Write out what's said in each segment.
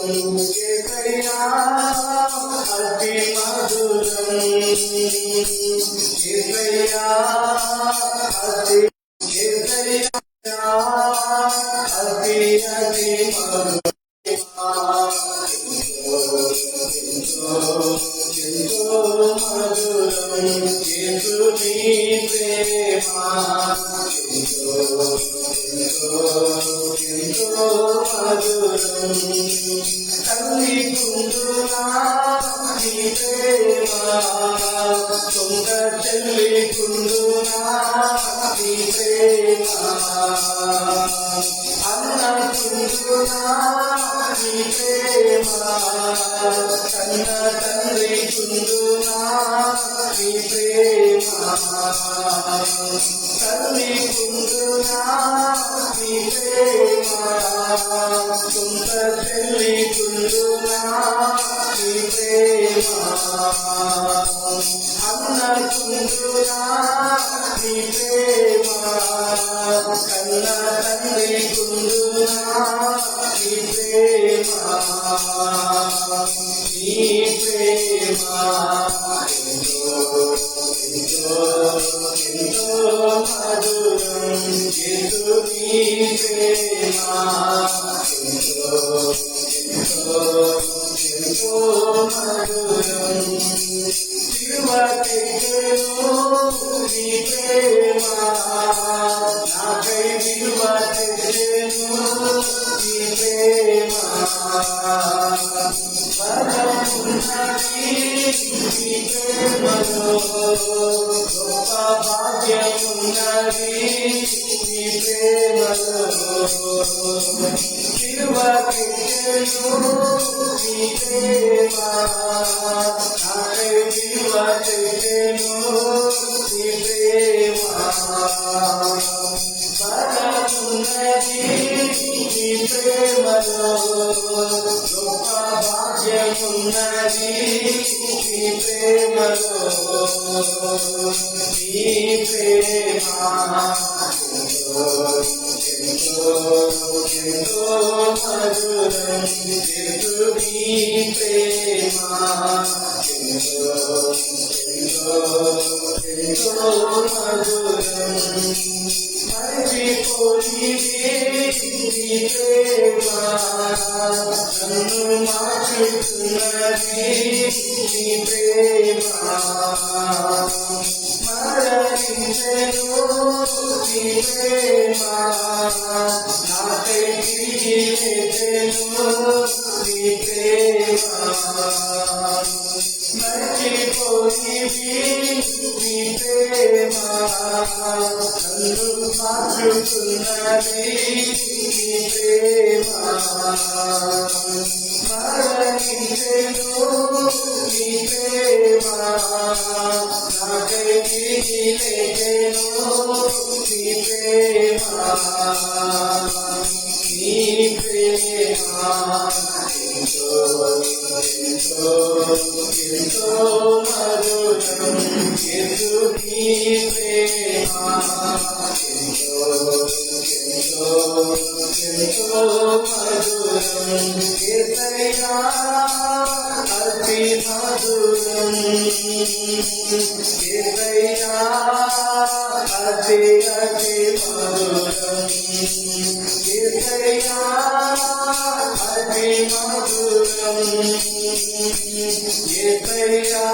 యేసయ్యా అతి మధురం యేసయ్యా అతి యేసయ్యా అతి అతి మధురం ఎంతో మధురం యేసుని ప్రేమ ఎంతో మధురం తల్లి కుందునా నీ ప్రేమ సొంత చెల్లి కుందునా నీ ప్రేమ అన్న కుందునా నీ ప్రేమ కన్న తండ్రి కుందునా నీ ప్రేమ తల్లి కుందునా నీ ప్రేమ సొంత చెల్లి కుందునా నీ ప్రేమ అన్న కుందునా నీ ప్రేమ కన్న తండ్రి కుందునా నీ ప్రేమ నీ ప్రేమ ఎంతో మధురం యేసు నీ ప్రేమ ఎంతో మధురం శివ తెగను నీ ప్రేమ నాకై విలువ తెగను నీ ప్రేమ ఉన్నది నీ ప్రేమలో గొప్ప భాగ్యమున్నది నీ ప్రేమలో శిలువకెత్తెను నీ ప్రేమ నాకై విలువ తెగను నీ ప్రేమ బలమున్నది నీ ప్రేమలో గొప్ప భాగ్యమున్నది నీ ప్రేమలో నీ ప్రేమ ఎంతో మధురం యేసు నీ ప్రేమ ఎంతో మధురం మరిచిపోయినే నీ ప్రేమ నన్ను మార్చుతున్నది నీ ప్రేమ మరణించెను నీ ప్రేమ నాకై తిరిగి లేచెను నీ ప్రేమ మరిచిపోయినే నీ ప్రేమ నన్ను మార్చుతున్నది నీ ప్రేమ మరణించెను నీ ప్రేమ నాకై తిరిగి లేచెను నీ ప్రేమ నీ ప్రేమ ఎంతో మధురం యేసు నీ ప్రేమ ఎంతో మధురం యేసయ్యా అతి మధురం యేసయ్యా అతి అతి మధురం యేసయ్యా అతి మధురం యేసయ్యా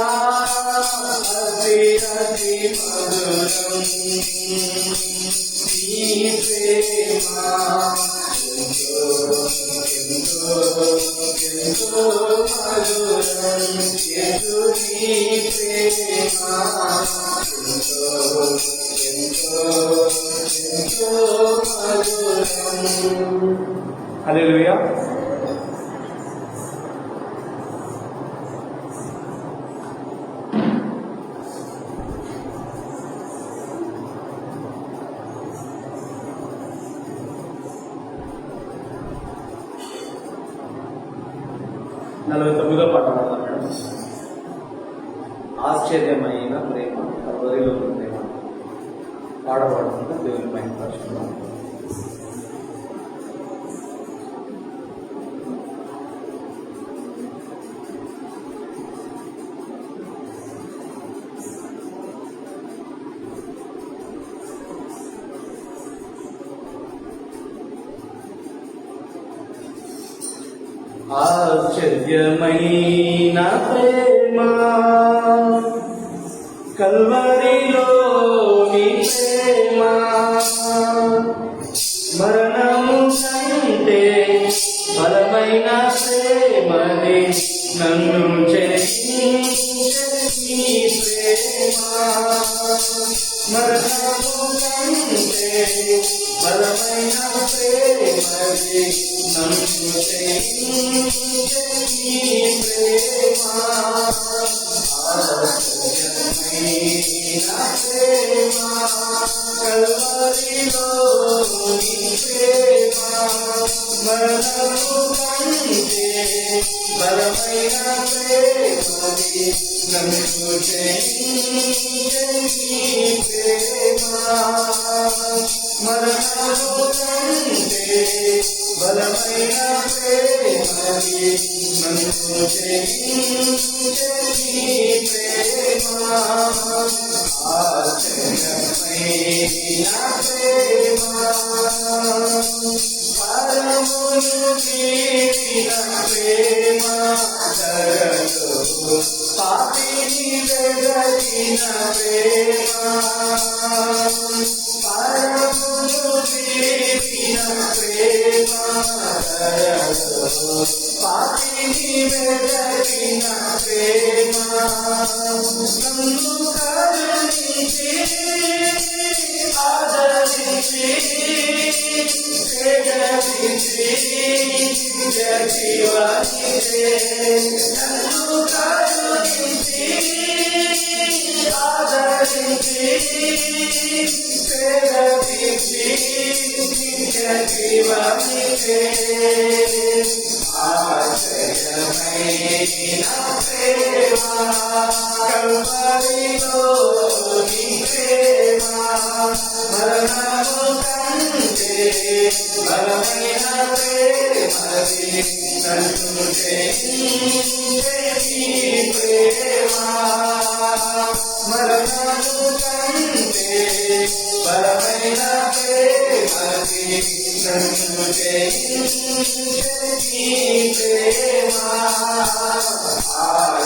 అతి అతి మధురం నీ ప్రేమ ఎంతో మధురం యేసు నీ ప్రేమ ఎంతో మధురం. హల్లెలూయా. ఆశ్చర్యమైన ప్రేమ కల్వరిలో ప్రేమ పాడబడుతున్న దేవుని మహిమపరుచుకున్నాం. ఆశ్చర్యమైన ప్రేమ కల్వరిలోని ప్రేమ మరణము కంటే బలమైన ప్రేమని నన్ను జయించే ప్రేమ మరణము కంటే బలమైన ప్రేమని నన్ను జయించే ప్రేమ ఆశ్చర్యమైన ప్రేమ కల్వరిలోని ప్రేమ మరణము కంటే బలమైన ప్రేమని నన్ను జయించే ప్రేమ మరణము కంటే బలమైన ప్రేమని నన్ను జయించే ప్రేమ ఆశ్చర్యమైన ప్రేమ పరమును వీడిన ప్రేమ జగత్తు పాపిని వెదకిన ప్రేమ పరమును వీడిన ప్రేమ జగత్తు పాపిని వెదకిన ప్రేమ నన్ను కరుణించి ఆదరించి నన్ను కరుణించి ఆదరించి ప్రేమించి జీవానిదే ఆశ్చర్యమైన ప్రేమ కల్వరిలోని ప్రేమ మరణము కంటే బలమైన ప్రేమని నన్ను జయించే ప్రేమ మరణము కంటే బలమైన ప్రేమని నన్ను జయించే ప్రేమ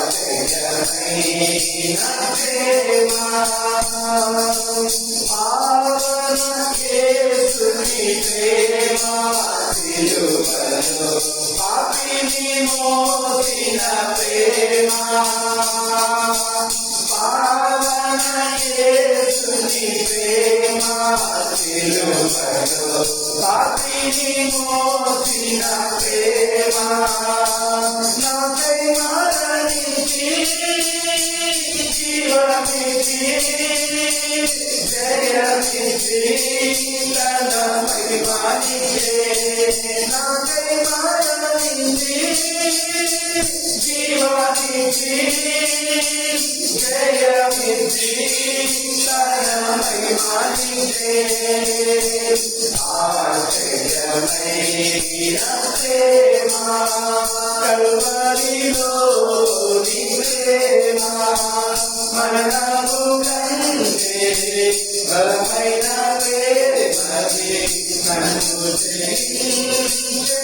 ఆశ్చర్యమైన ప్రేమ పావన యేసుని ప్రేమ సిలువలో పాపిని మోసిన ప్రేమ పావన యేసుని ప్రేమ సిలువలో పాపిని మోసిన ప్రేమ నాకై మరణించి జీవమిచ్చి జయమిచ్చి తన మహిమనిచ్చే నాకై మరణించి జీవమిచ్చి జయమిచ్చి తన మహిమనిచ్చే ఆశ్చర్యమైన ప్రేమ కల్వరిలోని ప్రేమ మరణము కంటే బలమైన ప్రేమని నన్ను జయించే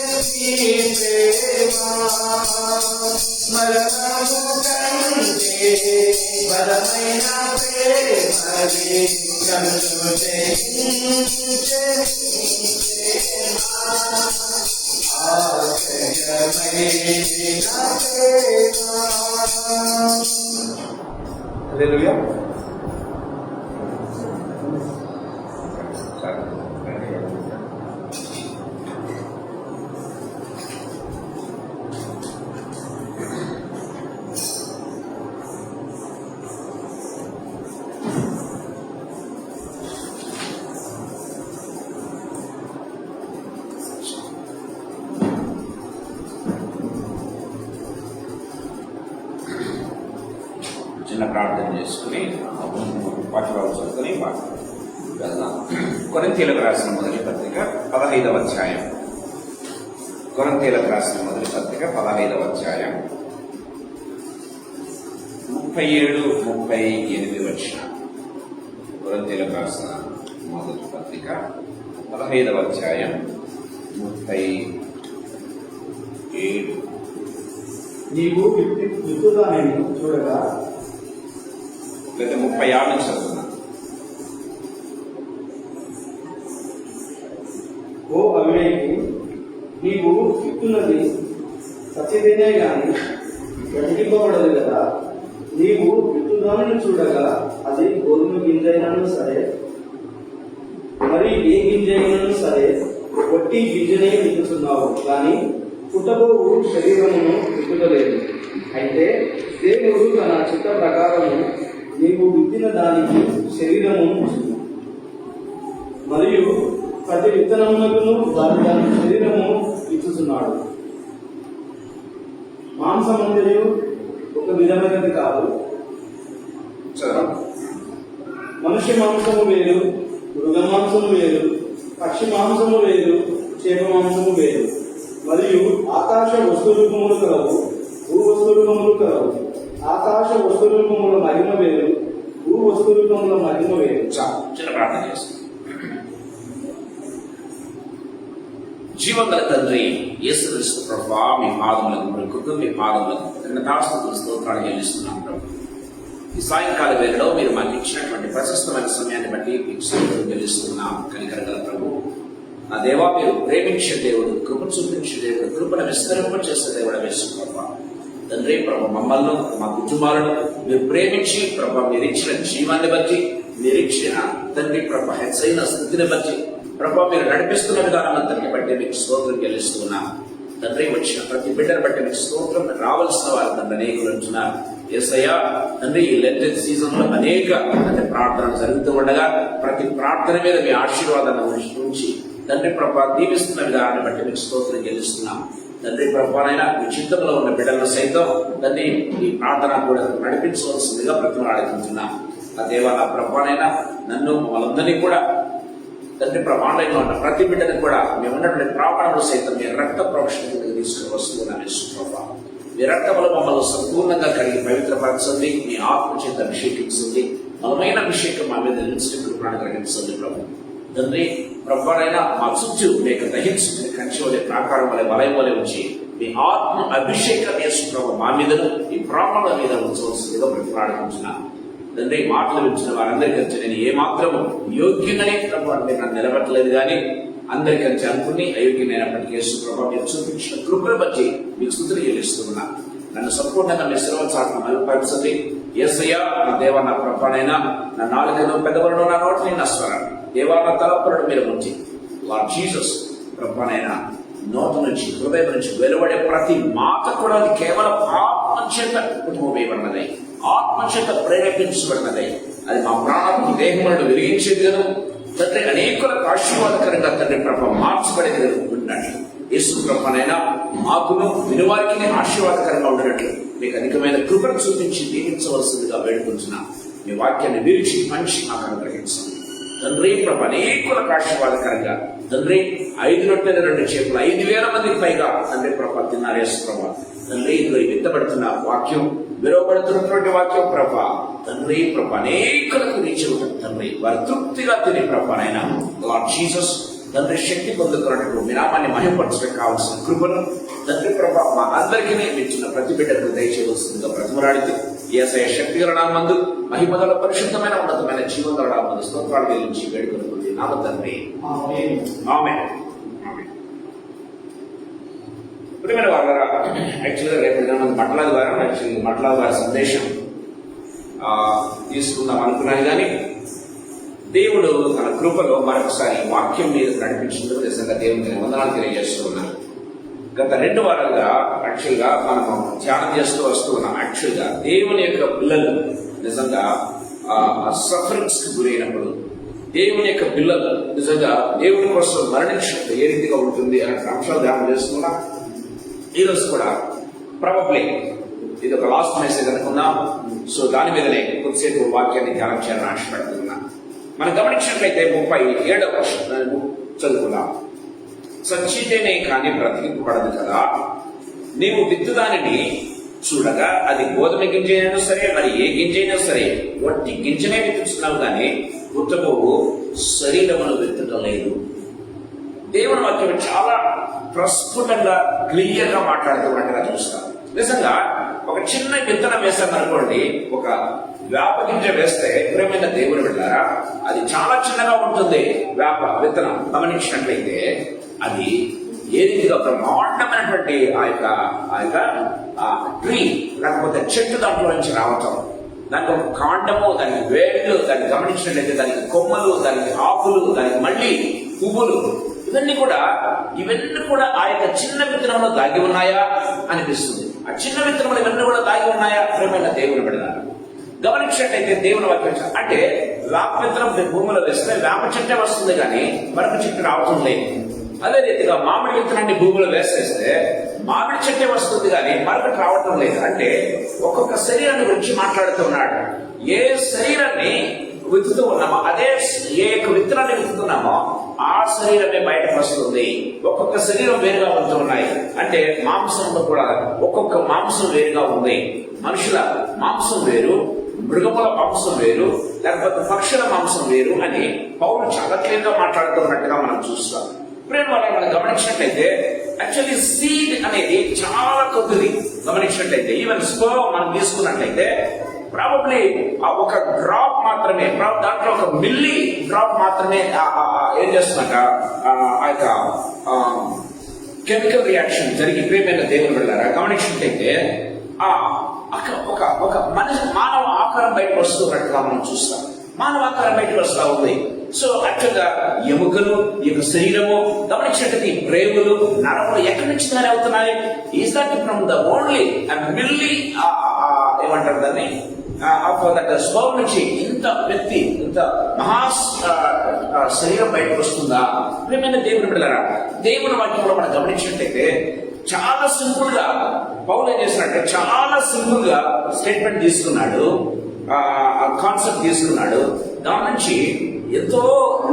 ప్రేమ మరణము కంటే బలమైన ప్రేమని నన్ను జయించే ఆశ్చర్యమైన ప్రేమ. హల్లెలూయా. చిన్న ప్రార్థన చేసుకుని వాక్యాలు చదువుకొని వెళ్దాం. కొరింథీయులకు రాసిన మొదటి పత్రిక 15వ అధ్యాయం. కొరింథీయులకు రాసిన మొదటి పత్రిక 15వ అధ్యాయం 37-38 వచనాలు. కొరింథీయులకు రాసిన మొదటి పత్రిక 15వ అధ్యాయం 37 నీవు విత్తుదానిని చూడగా లేదా 36 నుంచి చదువుతున్నా. ఓ అవివేకి, నీవు విత్తున్నది సత్యదేనే గాని బ్రతికింపబడదు కదా. నీవు విత్తుదానిని చూడగా అది గోధుమ గింజైనను సరే, మరి ఏ గింజైనను సరే, ఒట్టి గింజనే విత్తుతున్నావు కానీ పుట్టబోవు శరీరమును విత్తుటలేదు. అయితే దేవుడు తన చిత్త ప్రకారము నీవు విత్తిన దానికి శరీరమును ఇచ్చును. మరియు ప్రతి విత్తనమునకును దాని శరీరము ఇచ్చుతున్నాడు. మాంసమంతయు ఒక విధమైనది కాదు. మనుష్య మాంసము వేరు, మృగ మాంసము వేరు, పక్షి మాంసము వేరు, చేప మాంసము వేరు. మరియు ఆకాశ వస్తురూపములు కలవు, భూ వస్తురూపములు కలవు. ఆకాశ వస్తురూపముల మహిమ వేరు, భూ వస్తురూపముల మహిమ వేరు. చిన్న ప్రార్థన చేస్తాం. జీవగల తండ్రి యేసుక్రీస్తు ప్రభువా, మీ పాదములకు మొక్కుతూ మీ పాదములకు కృతజ్ఞతాస్తుతులు స్తోత్రాలు చెల్లిస్తున్నాం ప్రభు. ఈ సాయంకాల వేళలో మీరు మాకు ఇచ్చినటువంటి ప్రశస్తమైన సమయాన్ని బట్టి మీకు స్తోత్రం చెల్లిస్తున్నాం. కనికరగల ప్రభు, నా దేవా, మీరు ప్రేమించే దేవుడు, కృప చూపించే దేవుడు, కృపను విస్తరింప చేసే దేవుడు యేసు ప్రభువా. తండ్రి ప్రభు, మమ్మల్ని మా కుటుంబాలను మీరు ప్రేమించి ప్రభు, మీరు ఇచ్చిన జీవాన్ని బట్టి, మీరు ఇచ్చిన తండ్రి ప్రభు హెచ్చైన స్థితిని బట్టి ప్రభు, మీరు నడిపిస్తున్న విధానం అంతని బట్టి మీకు స్తోత్రం చెల్లిస్తున్నాం. తండ్రి, వచ్చిన ప్రతి బిడ్డను బట్టి మీకు స్తోత్రం. రావాల్సిన వారు తండ్రి అనేకులు ఉంటున్నారు. యేసయ్యా తండ్రి, ఈ లెంటెన్ సీజన్ లో అనేక ప్రార్థనలు జరుగుతూ ఉండగా ప్రతి ప్రార్థన మీద మీ ఆశీర్వాదాన్ని ఉంచి తండ్రి ప్రభు దీవిస్తున్న విధానాన్ని బట్టి మీకు స్తోత్రం చెల్లిస్తున్నాం. తండ్రి ప్రభానైనా మీ చిత్తంలో ఉన్న బిడ్డలను సైతం తండ్రి ఈ ప్రార్థన కూడా నడిపించవలసిందిగా బ్రతిమలాడుకుంటున్నాం. ఆ దేవా, నా ప్రభానైనా నన్ను వాళ్ళందరినీ కూడా తండ్రి ప్రమాణంగా ఉన్న ప్రతి బిడ్డని కూడా మేము ఉన్నటువంటి ప్రాణములు సైతం మీ రక్త ప్రోక్షణ తీసుకుని వస్తున్నాను. ప్రభా, మీ రక్తములు మమ్మల్ని సంపూర్ణంగా కలిగి పవిత్రపరచండి, మీ ఆత్మ చేత అభిషేకించండి, బలమైన అభిషేకం మా మీద నిలిచిన ప్రాణ గ్రహించండి ప్రభు. తండ్రి ప్రభానైనా మా చుట్టూ మీకు దహించుకుని కంచి వలె ప్రాకారం వలె వలయం వలె ఉంచి మీ ఆత్మ అభిషేకం యేసు ప్రభు మా మీదను ఈ ప్రాణముల మీద ఉంచవలసిందిగా బ్రతిమలాడుకుంటున్నాను. తండ్రి, మాటలు వించిన వారందరికీ నేను ఏమాత్రము యోగ్యుననే ప్రభు అంటే నన్ను నిలబట్టలేదు కానీ అందరికీ అనుకుని అయోగ్యమైనప్పటికీ యేసు ప్రభు మీరు చూపించిన కృపను బట్టి మీకు స్తుతులు చెల్లిస్తున్నా. నన్ను సంపూర్ణంగా మీ శిరవ చాటును మలుపరచండి. యేసయ్యా, నా దేవ, నా ప్రభానైనా నా నాలుకను పెదవులను నా నోటిని నా స్వరాన్ని దేవా, నా తలపులను మీరు ఉంచి లార్డ్ జీసస్ ప్రభానైనా నోటి నుంచి హృదయం నుంచి వెలువడే ప్రతి మాట కూడా కేవలం ఆత్మచేత కుటుంబమేమన్నది, ఆత్మచేత ప్రేరేపించబడినది. అది మా ప్రాణాలకు దేహములను వెలిగించేది కదా తండ్రి, అనేకులకు ఆశీర్వాదకరంగా తండ్రి ప్రభ మార్చబడేది ఉంటున్నట్లు యేసు ప్రభనైనా మాకును వినివారికి ఆశీర్వాదకరంగా ఉండనట్లు మీకు అధికమైన కృపను చూపించి దీవించవలసిందిగా వేడుకుంటున్నా. మీ వాక్యాన్ని విరిచి మంచి మాకు అనుగ్రహించండి తండ్రి ప్రభ. అనేకులకు ఆశీర్వాదకరంగా తండ్రి 5 రొట్టెలు 2 చేపలు 5,000 మందికి పైగా తండ్రి ప్రభ తిన్నారు యేసు ప్రభ. తండ్రి, ఇందులో విత్తబడుతున్న వాక్యం, విరవబడుతున్నటువంటి వాక్యం ప్రభ తండ్రి ప్రభ అనేకులకు రీచి ఉంటుంది తండ్రి. వారు తృప్తిగా తినే ప్రభానైనా లార్డ్ జీసస్ తండ్రి శక్తి పొందుకున్నట్టు మీ నామాన్ని మహిమపరచడానికి కావాల్సిన కృపను తండ్రి ప్రభ మా అందరికీ ఇచ్చిన ప్రతి బిడ్డకు దయచేయవలసిందిగా బ్రతిమలాడితే యేసయ్య శక్తి గల నామందు మహిమగల పరిశుద్ధమైన ఉన్నతమైన జీవం గల నామందు స్తోత్రాలు చెల్లించి వేడుకొనుకుంది నామ తండ్రి, ఆమేన్. ప్రియమైన వారలారా, యాక్చువల్గా రేపు మట్లాది వారం మట్లాది వారి సందేశం తీసుకుందాం అనుకున్నాను కానీ దేవుడు తన కృపలో మరొకసారి వాక్యం మీద నడిపించినందుకు నిజంగా దేవునికి వందనాలు తెలియజేస్తూ ఉన్నాను. గత 2 వారాలుగా యాక్చువల్గా మనము ధ్యానం చేస్తూ వస్తూ ఉన్నాం. యాక్చువల్గా దేవుని యొక్క పిల్లలు నిజంగా సఫరింగ్స్ కి గురైనప్పుడు దేవుని యొక్క పిల్లలు నిజంగా దేవుని కోసం మరణించినప్పుడు ఏ రీతిగా ఉంటుంది అనే అంశాలు ధ్యానం చేస్తున్నాం. ఈరోజు కూడా ప్రాబబ్లీ ఇది ఒక లాస్ట్ మెసేజ్ అనుకున్నాం. సో దాని మీదనే కొద్దిసేపు వాక్యాన్ని ధ్యానం చేయాలని ఆశపడుతున్నా. మనం గమనించినట్లయితే 37వ వచనం చదువుకున్నాం. చచ్చితేనే కానీ బ్రతికింపబడదు కదా, నీవు విత్తుదానిని చూడగా అది గోధుమ గింజైనా సరే, మరి ఏ గింజైనా సరే, వట్టి గింజనే విత్తుతున్నావు కానీ పుట్టబోవు శరీరమును విత్తడం లేదు. దేవుని వాక్యం చాలా ప్రస్ఫుటంగా క్లియర్ గా మాట్లాడుతున్నట్టుగా చూస్తాం. నిజంగా ఒక చిన్న విత్తనం వేస్తాం అనుకోండి, ఒక వేప గింజ వేస్తే ప్రియమైన దేవుని వెళ్ళారా, అది చాలా చిన్నగా ఉంటుంది. వేప విత్తనం గమనించినట్లయితే అది ఏ రీతిగా బ్రహ్మాండమైనటువంటి ఆ యొక్క ట్రీ లేకపోతే చెట్టు దాంట్లో నుంచి రావటం, దానికి ఒక కాండము, దానికి వేళ్ళు, దాన్ని గమనించినట్లయితే దానికి కొమ్మలు, దానికి ఆకులు, దానికి మళ్ళీ పువ్వులు, ఇవన్నీ కూడా ఆ యొక్క చిన్న విత్తనంలో దాగి ఉన్నాయా అనిపిస్తుంది. ఆ చిన్న విత్తనంలో ఇవన్నీ కూడా దాగి ఉన్నాయా ప్రియమైన దేవుని బిడ్డలారా, గమనించినట్లయితే దేవుని వాక్యం అంటే వేప విత్తనం భూమిలో వేస్తే వేప చెట్టే వస్తుంది కానీ మరొక చెట్టు రావటం లేదు. అదే రీతిగా మామిడి విత్తనాన్ని భూమిలో వేసేస్తే మామిడి చెట్టే వస్తుంది కానీ మరొకటి రావటం లేదు. అంటే ఒక్కొక్క శరీరాన్ని గురించి మాట్లాడుతున్నాడు. ఏ శరీరాన్ని విత్తుతూ ఉన్నామో, అదే ఏ విత్తనాన్ని విత్తుతున్నామో ఆ శరీరమే బయటకు వస్తుంది. ఒక్కొక్క శరీరం వేరుగా ఉంటూ ఉన్నాయి. అంటే మాంసంలో కూడా ఒక్కొక్క మాంసం వేరుగా ఉంది. మనుషుల మాంసం వేరు, మృగముల మాంసం వేరు, లేకపోతే పక్షుల మాంసం వేరు అని పౌలు చాలా క్లియర్ గా మాట్లాడుతున్నట్టుగా మనం చూస్తాం. మనం గమనించినట్లయితే యాక్చువల్లీ సీడ్ అనేది చాలా కొద్దిది. గమనించినట్లయితే ఈవెన్ స్పర్మ్ మనం తీసుకున్నట్లయితే ప్రాబబ్లీ ఒక డ్రాప్ మాత్రమే, దాంట్లో ఒక మిల్లీ డ్రాప్ మాత్రమే ఏం చేస్తున్నట ఆ యొక్క కెమికల్ రియాక్షన్ జరిగి ప్రియమైన దేవుని వెళ్ళారా, గమనించినట్లయితే ఒక మనిషి మానవ ఆకారం బయటకు వస్తున్నట్టుగా మనం చూస్తాం. మానవ ఆకారం బయటకు వస్తా ఉంది. సో యాక్చువల్గా ఎముకలు, ఈ యొక్క శరీరము గమనించినట్లయితే ఈ ప్రేగులు, నరములు ఎక్కడి నుంచి తయారు అవుతున్నాయి? Is that from the only milli ఏమంటారు దాన్ని స్పర్మ్ నుంచి ఇంత వ్యక్తి, ఇంత మహా శరీరం బయటకు వస్తుందా? ప్రియమైన దేవుని బిడ్డలారా, దేవుని వాక్యంలో మనం గమనించినట్లయితే చాలా సింపుల్ గా పౌలు ఏం చేసినట్టే చాలా సింపుల్ గా స్టేట్మెంట్ తీసుకున్నాడు, కాన్సెప్ట్ తీసుకున్నాడు. దాని నుంచి ఎంతో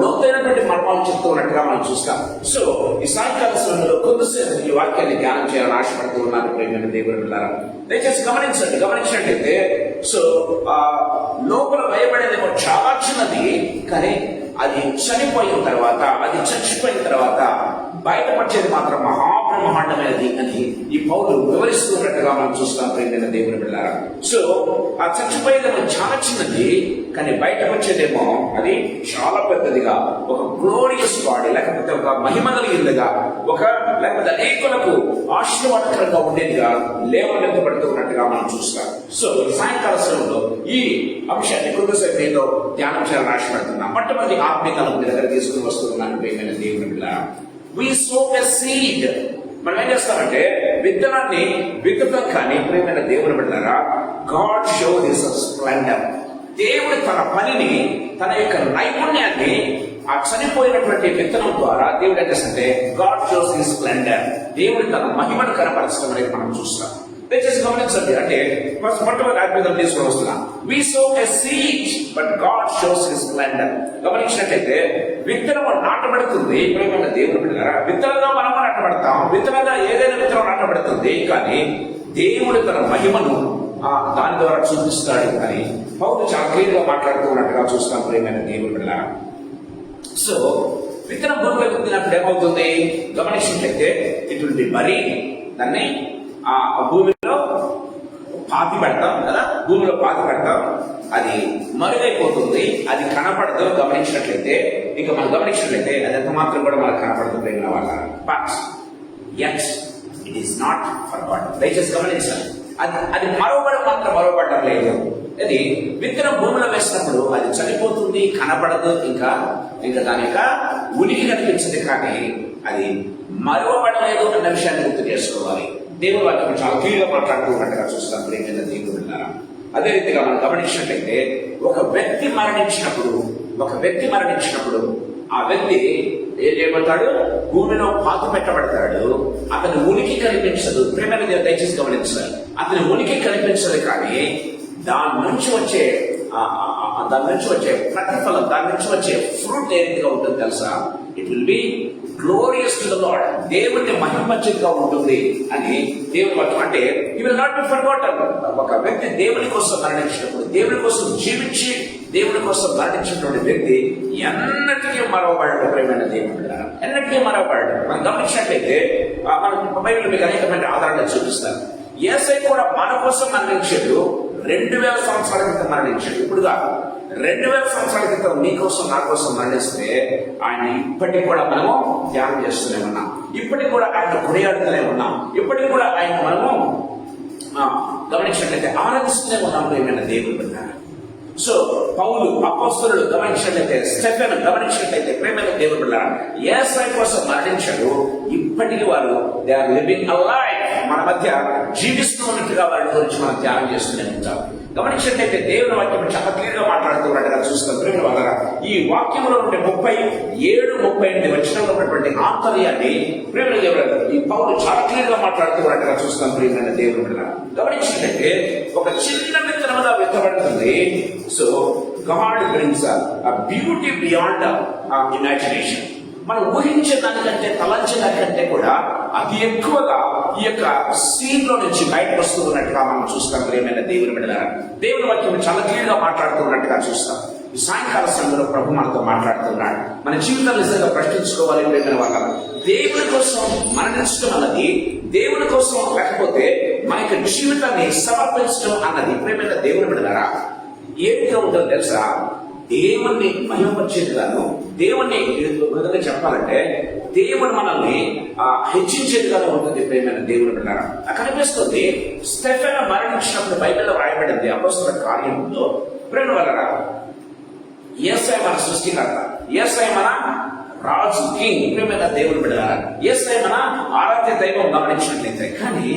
లోతైనటువంటి మర్మాలు చెప్తూ ఉన్నట్టుగా మనం చూస్తాం. సో ఈ సాయంకాల సమయంలో కొంతసేపు ఈ వాక్యాన్ని ధ్యానం చేయాలని ఆశపడుతూ ఉన్నాను ప్రియమైన దేవుని బిడ్డలారా. దయచేసి గమనించినట్లయితే సో లోపల వేయబడేదేమో చాలా చిన్నది, కానీ అది చనిపోయిన తర్వాత, అది చచ్చిపోయిన తర్వాత బయటపరిచేది మాత్రం మహాబ్రహ్మాండమైనది అని ఈ పౌలు వివరిస్తున్నట్టుగా మనం చూస్తాం ప్రియమైన దేవుని బిడ్డలారా. సో ఆ చచ్చిపోయేదేమో చాలా చిన్నది, కానీ బయటకు వచ్చేదేమో అది చాలా పెద్దదిగా, ఒక గ్లోరియస్ బాడీ, లేకపోతే ఒక మహిమ కలిగిందిగా, లేకపోతే అనేకులకు ఆశీర్వాదకరంగా ఉండేదిగా లేవనెత్తబడుతున్నట్టుగా మనం చూస్తాం. సో సాయంకాల సమయంలో ఈ అంశాన్ని కొద్దిసేపు ఏదో ధ్యానం చేయాలని ఆశపడుతున్నాం. మొట్టమొదటి ఆత్మీయతను మీ దగ్గర తీసుకుని వస్తున్నాను ప్రియమైన దేవుని బిడ్డలారా. We sow a seed. మనం ఏం చేస్తామంటే విత్తనాన్ని విత్తుతాం, కానీ ప్రియమైన దేవుని బిడ్డలారా, God shows His splendor. దేవుడు తన పనిని, తన యొక్క నైపుణ్యాన్ని ఆ చనిపోయినటువంటి విత్తనం ద్వారా దేవుడు ఏం చేస్తుంటే God shows His splendor. దేవుడు తన మహిమను కనపరచడం అనేది మనం చూస్తాం. దయచేసి గమనించండి. అంటే మొట్టమొదటి ఆత్మీయతను తీసుకుని వస్తున్నాం. We sow a seed, but God shows His splendor. గమనించినట్లయితే విత్తనము నాటబడుతుంది ప్రియమైన దేవుని బిడ్డలారా. విత్తనంగా మనము నాటబడతాం, విత్తనంగా ఏదైనా విత్తనం నాటబడుతుంది, కానీ దేవుడు తన మహిమను దాని ద్వారా చూపిస్తాడు అని పౌలు చాలా క్లియర్ గా మాట్లాడుతూ ఉన్నట్టుగా చూస్తాం ప్రియమైన దేవుని బిడ్డలారా. సో విత్తనం భూమిలో విత్తినప్పుడు ఏమవుతుంది? గమనించినట్లయితే ఇట్ విల్ బి బరీ, దాన్ని ఆ భూమిలో పాతి పెడతాం కదా, భూమిలో పాతి పెడతాం, అది మరుగైపోతుంది, అది కనపడదు. గమనించినట్లయితే అది ఎంత మాత్రం కూడా మనకు కనపడుతుంది వాళ్ళ. But at it is not forgotten. దయచేసి గమనించాలి, అది మరవబడడం లేదు. అది విత్తనం భూమిలో వేసినప్పుడు అది చనిపోతుంది, కనపడదు, ఇంకా దాని యొక్క ఉనికి కనిపించింది, కానీ అది మరవబడలేదు అన్న విషయాన్ని గుర్తు చేసుకోవాలి. దేవుడు వాటిని చాలా క్లియర్గా మాట్లాడుతున్నట్టుగా చూస్తాం ప్రియమైన దేవుడు విన్నారా. అదే రీతిగా మనం గమనించినట్లయితే ఒక వ్యక్తి మరణించినప్పుడు ఆ వ్యక్తి ఏం చేయబడతాడు? భూమిలో పాతి పెట్టబడతాడు. అతని ఉనికి కనిపించదు. ప్రియమైన దేవుడు దయచేసి గమనించాలి, అతని ఉనికి కనిపించదు, కానీ దాని నుంచి వచ్చే ప్రతిఫలం, దాని నుంచి వచ్చే ఫ్రూట్ ఏ రీతిగా ఉంటుంది తెలుసా? It will be glorious to the lord. దేవుని మహిమగా ఉంటుంది అని దేవుని వాక్యం. అంటే you will not be forgotten. ఒక వ్యక్తి దేవుని కోసం మరణించినప్పుడు, దేవుని కోసం జీవించి దేవుని కోసం మరణించినటువంటి వ్యక్తి ఎన్నటికీ మరవబడడు. ప్రియమైన దేవుడు ఎన్నటికీ మరవబడడు. మనం గమనించినట్లయితే మనం బైబిల్ మీకు అనేకమైన ఆధారాలు చూపిస్తారు. యేసయ్య కూడా మన కోసం మరణించాడు. 2000 సంవత్సరాల క్రితం మరణించాడు. ఇప్పుడు కాదు, 2000 సంవత్సరాల క్రితం నీ కోసం నా కోసం మరణిస్తే ఆయన ఇప్పటికి కూడా మనము ధ్యానం చేస్తూనే ఉన్నాం. ఇప్పటికి కూడా ఆయన కొనియాడుతూనే ఉన్నాం. ఇప్పటికి కూడా ఆయన మనము గమనించినట్లయితే ఆరాధిస్తూనే ఉన్నాము. ఏమైనా దేవుడు విన్నారు. సో పౌలు అపోస్తలుడు గమనించినట్లయితే, స్టెఫెన్ గమనించినట్లయితే, ప్రేమైన దేవుడు విన్నారు. యేసయ్య కోసం మరణించాడు. ఇప్పటికి వారు దే ఆర్ లివింగ్ అలైవ్, మన మధ్య జీవిస్తూ ఉన్నట్టుగా వారి గురించి మనం ధ్యానం చేస్తూనే ఉంటాం. గమనించినట్లయితే దేవుని వాక్యం చాలా క్లియర్ గా మాట్లాడుతున్నట్టుగా చూస్తాం. ప్రేమ వల్ల ఈ వాక్యంలో ఉండే 37-38 వచనంలో ఉన్నటువంటి ఆంతర్యాన్ని ప్రేమ దేవుడు ఈ పౌలు చాలా క్లియర్ గా మాట్లాడుతున్నట్టుగా చూస్తాం. ప్రేమైన దేవుని వల్ల గమనించినట్లయితే ఒక చిన్న విత్తనముగా విత్తబడుతుంది. So God brings a beauty beyond imagination. మనం ఊహించే దానికంటే, తలంచే దానికంటే కూడా అతి ఎక్కువగా ఈ యొక్క సీన్ లో నుంచి బయటకు వస్తూ ఉన్నట్టుగా మనం చూస్తాం. ప్రేమైన దేవుని బిడ్డలారా, దేవుని వాక్యం చాలా క్లియర్ గా మాట్లాడుతున్నట్టుగా చూస్తాం. ఈ సాయంకాల సమయంలో ప్రభు మనతో మాట్లాడుతున్నాడు. మన జీవితాలు నిజంగా ప్రశ్నించుకోవాలి. ప్రేమైన వాళ్ళ దేవుని కోసం మరణించడం అన్నది, దేవుని కోసం లేకపోతే మన యొక్క జీవితాన్ని సమర్పించడం అన్నది ప్రేమైన దేవుని బిడ్డలారా ఏమిగా ఉంటుందో తెలుసా? దేవుణ్ణి మహిమపరిచేదిగాను, దేవుణ్ణి విధంగా చెప్పాలంటే దేవుడు మనల్ని హెచ్చించేదిగాను ఉంటుంది. ప్రేమైన దేవుని బిడ్డలారా కనిపిస్తుంది. స్టెఫెన్ మరణించినప్పుడు బైబిల్లో రాయబడింది అపోస్తలుల కార్యములో. ప్రేమ వలన యేసయ్య మన సృష్టికర్త, యేసయ్య మన రాజు, కింగ్. ప్రేమైన దేవుని బిడ్డలారా యేసయ్య మన ఆరాధ్య దైవం గమనించినట్లయితే, కానీ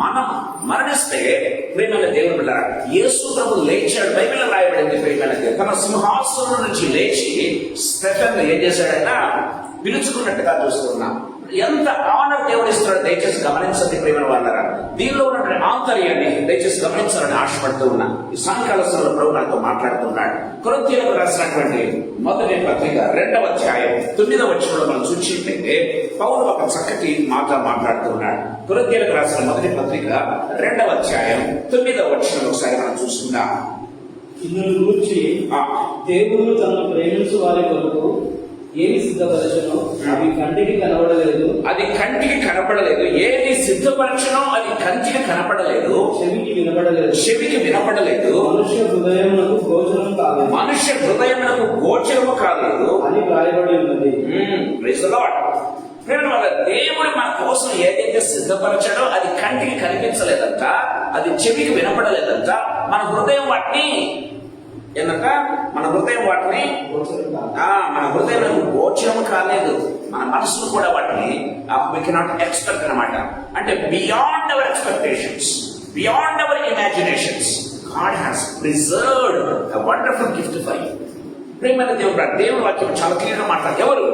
మనం మరణిస్తే ప్రేమైన దేవుని బిడ్డలారా యేసు ప్రభు లేచాడు. బైబిల్లో రాయబడింది ప్రేమైన దేవుడు తన సింహాసనం నుంచి లేచి స్టెఫెన్ ఏం చేశాడైనా పిలుచుకున్నట్టుగా చూస్తున్నాం. ఎంత ఆనర్ దేవుడు ఇస్తున్నాడో దయచేసి గమనించండి. ప్రేమైన వాళ్ళారా దీనిలో ఉన్నటువంటి ఆంతర్యాన్ని దయచేసి గమనించాలని ఆశపడుతూ ఉన్నా. ఈ సాయంకాల సమయంలో ప్రభు మనతో మాట్లాడుతున్నాడు. కొరింథీయులకు రాసినటువంటి మొదటి పత్రిక 2వ అధ్యాయం 9వ వచనంలో మనం చూసినట్లయితే పౌలు ఒక చక్కటి మాట మాట్లాడుతున్నాడు. కొరింథీయులకు రాసిన మొదటి పత్రిక 2వ అధ్యాయం 9వ వచనం ఒకసారి మనం చూసుకుందాం. ఇన్నుల గురించి దేవుడు తనను ప్రేమించు వారి కొరకు ఏమి సిద్ధపరచనో అవి కంటికి కనబడలేదు. అది కంటికి కనపడలేదు. ఏది సిద్ధపరచనో అది కంటికి కనపడలేదు. చెవికి వినపడలేదు. చెవికి వినపడలేదు. మనుష్య హృదయమునకు గోచరం కాలేదు. మనుష్య హృదయమునకు గోచరము కాలేదు అని వ్రాయబడి ఉన్నది. దేవుడు మన కోసం ఏదైతే సిద్ధపరచాడో అది కంటికి కనిపించలేదంట, అది చెవికి వినపడలేదంట. మన హృదయం వాటిని ఏంటంట, మన హృదయం వాటిని మన హృదయం గోచరం కాలేదు. మన మనసును కూడా వాటిని we cannot expect అన్నమాట. అంటే beyond our expectations, beyond our imaginations God has preserved a wonderful gift for you. ప్రేమైన దేవుడు దేవుని వాక్యం చాలా క్లియర్గా మాట్లాడు. ఎవరు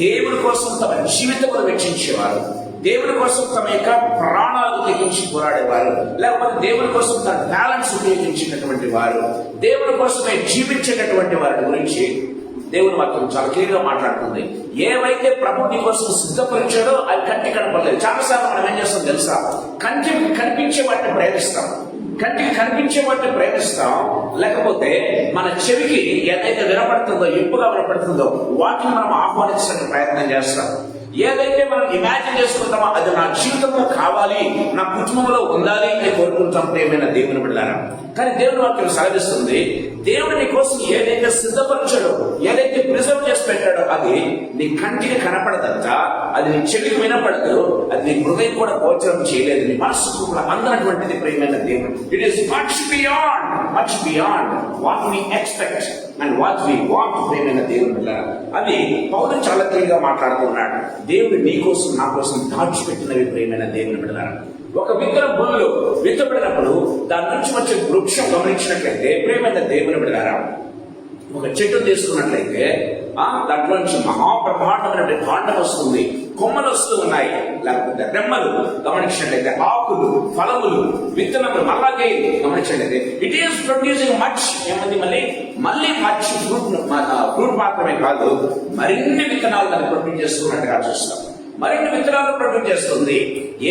దేవుని కోసం తమ జీవితమును వెచ్చించేవారు, దేవుని కోసం తమ యొక్క ప్రాణాలు తెగించి పోరాడేవారు, లేకపోతే దేవుని కోసం తన టాలెంట్స్ ఉపయోగించినటువంటి వారు, దేవుని కోసమే జీవించేటటువంటి వారి గురించి దేవుని వాక్యం చాలా క్లియర్ గా మాట్లాడుతుంది. ఏవైతే ప్రభు నీ కోసం సిద్ధపరిచాడో అది కంటికి కనపడలేదు. చాలాసార్లు మనం ఏం చేస్తాం తెలుసా? కంటికి కనిపించే వాటిని ప్రయత్నిస్తాం, కంటికి కనిపించే వాటిని ప్రయత్నిస్తాం, లేకపోతే మన చెవికి ఏదైతే వినపడుతుందో, ఇంపుగా వినపడుతుందో వాటిని మనం ఆహ్వానించడానికి ప్రయత్నం చేస్తాం. ఏదైతే మనం ఇమాజిన్ చేసుకుంటామో అది నా జీవితంలో కావాలి, నా కుటుంబంలో ఉండాలి అని కోరుకుంటాం. ప్రేమైన దేవుని బిడ్డలారా, కానీ దేవుని వాక్యం సాధిస్తుంది దేవుడు నీ కోసం ఏదైతే సిద్ధపరిచాడో, ఏదైతే ప్రిజర్వ్ చేసి పెట్టాడో అది నీ కంటికి కనపడదంట, అది నీ చెవికి వినపడదు, అది నీ హృదయం కూడా గోచరం చేయలేదు, నీ మనసుకు కూడా అందనటువంటిది. ప్రేమైన దేవుడు it is much beyond what we expect and what we want. ప్రేమైన దేవుని బిడ్డలారా అది పౌలు చాలా క్లియర్గా మాట్లాడుతున్నాడు. దేవుడు నీ కోసం నా కోసం దాచిపెట్టినవి. ప్రేమైన దేవుని బిడ్డలారా ఒక విత్తనం భూమిలో విత్తబడినప్పుడు దాని నుంచి వచ్చే వృక్షం గమనించినట్లయితే ప్రేమైన దేవుని బిడ్డలారా ఒక చెట్టు తీసుకున్నట్లయితే దాంట్లో నుంచి మహాబ్రహ్మాండమైన కాండం వస్తుంది, కొమ్మలు వస్తూ ఉన్నాయి, లేకపోతే రెమ్మలు గమనించినట్లయితే ఆకులు, ఫలములు, విత్తనములు అలాగే గమనించినట్లయితే ఇట్ ఈస్ ప్రొడ్యూసింగ్ మచ్. ఏమంది మళ్ళీ మచ్ ఫ్రూట్ మాత్రమే కాదు, మరిన్ని విత్తనాలు దాన్ని ప్రొడ్యూస్ చేస్తున్నట్టుగా చూస్తాం. మరిన్ని విత్తనాలు ప్రొడ్యూస్ చేస్తుంది.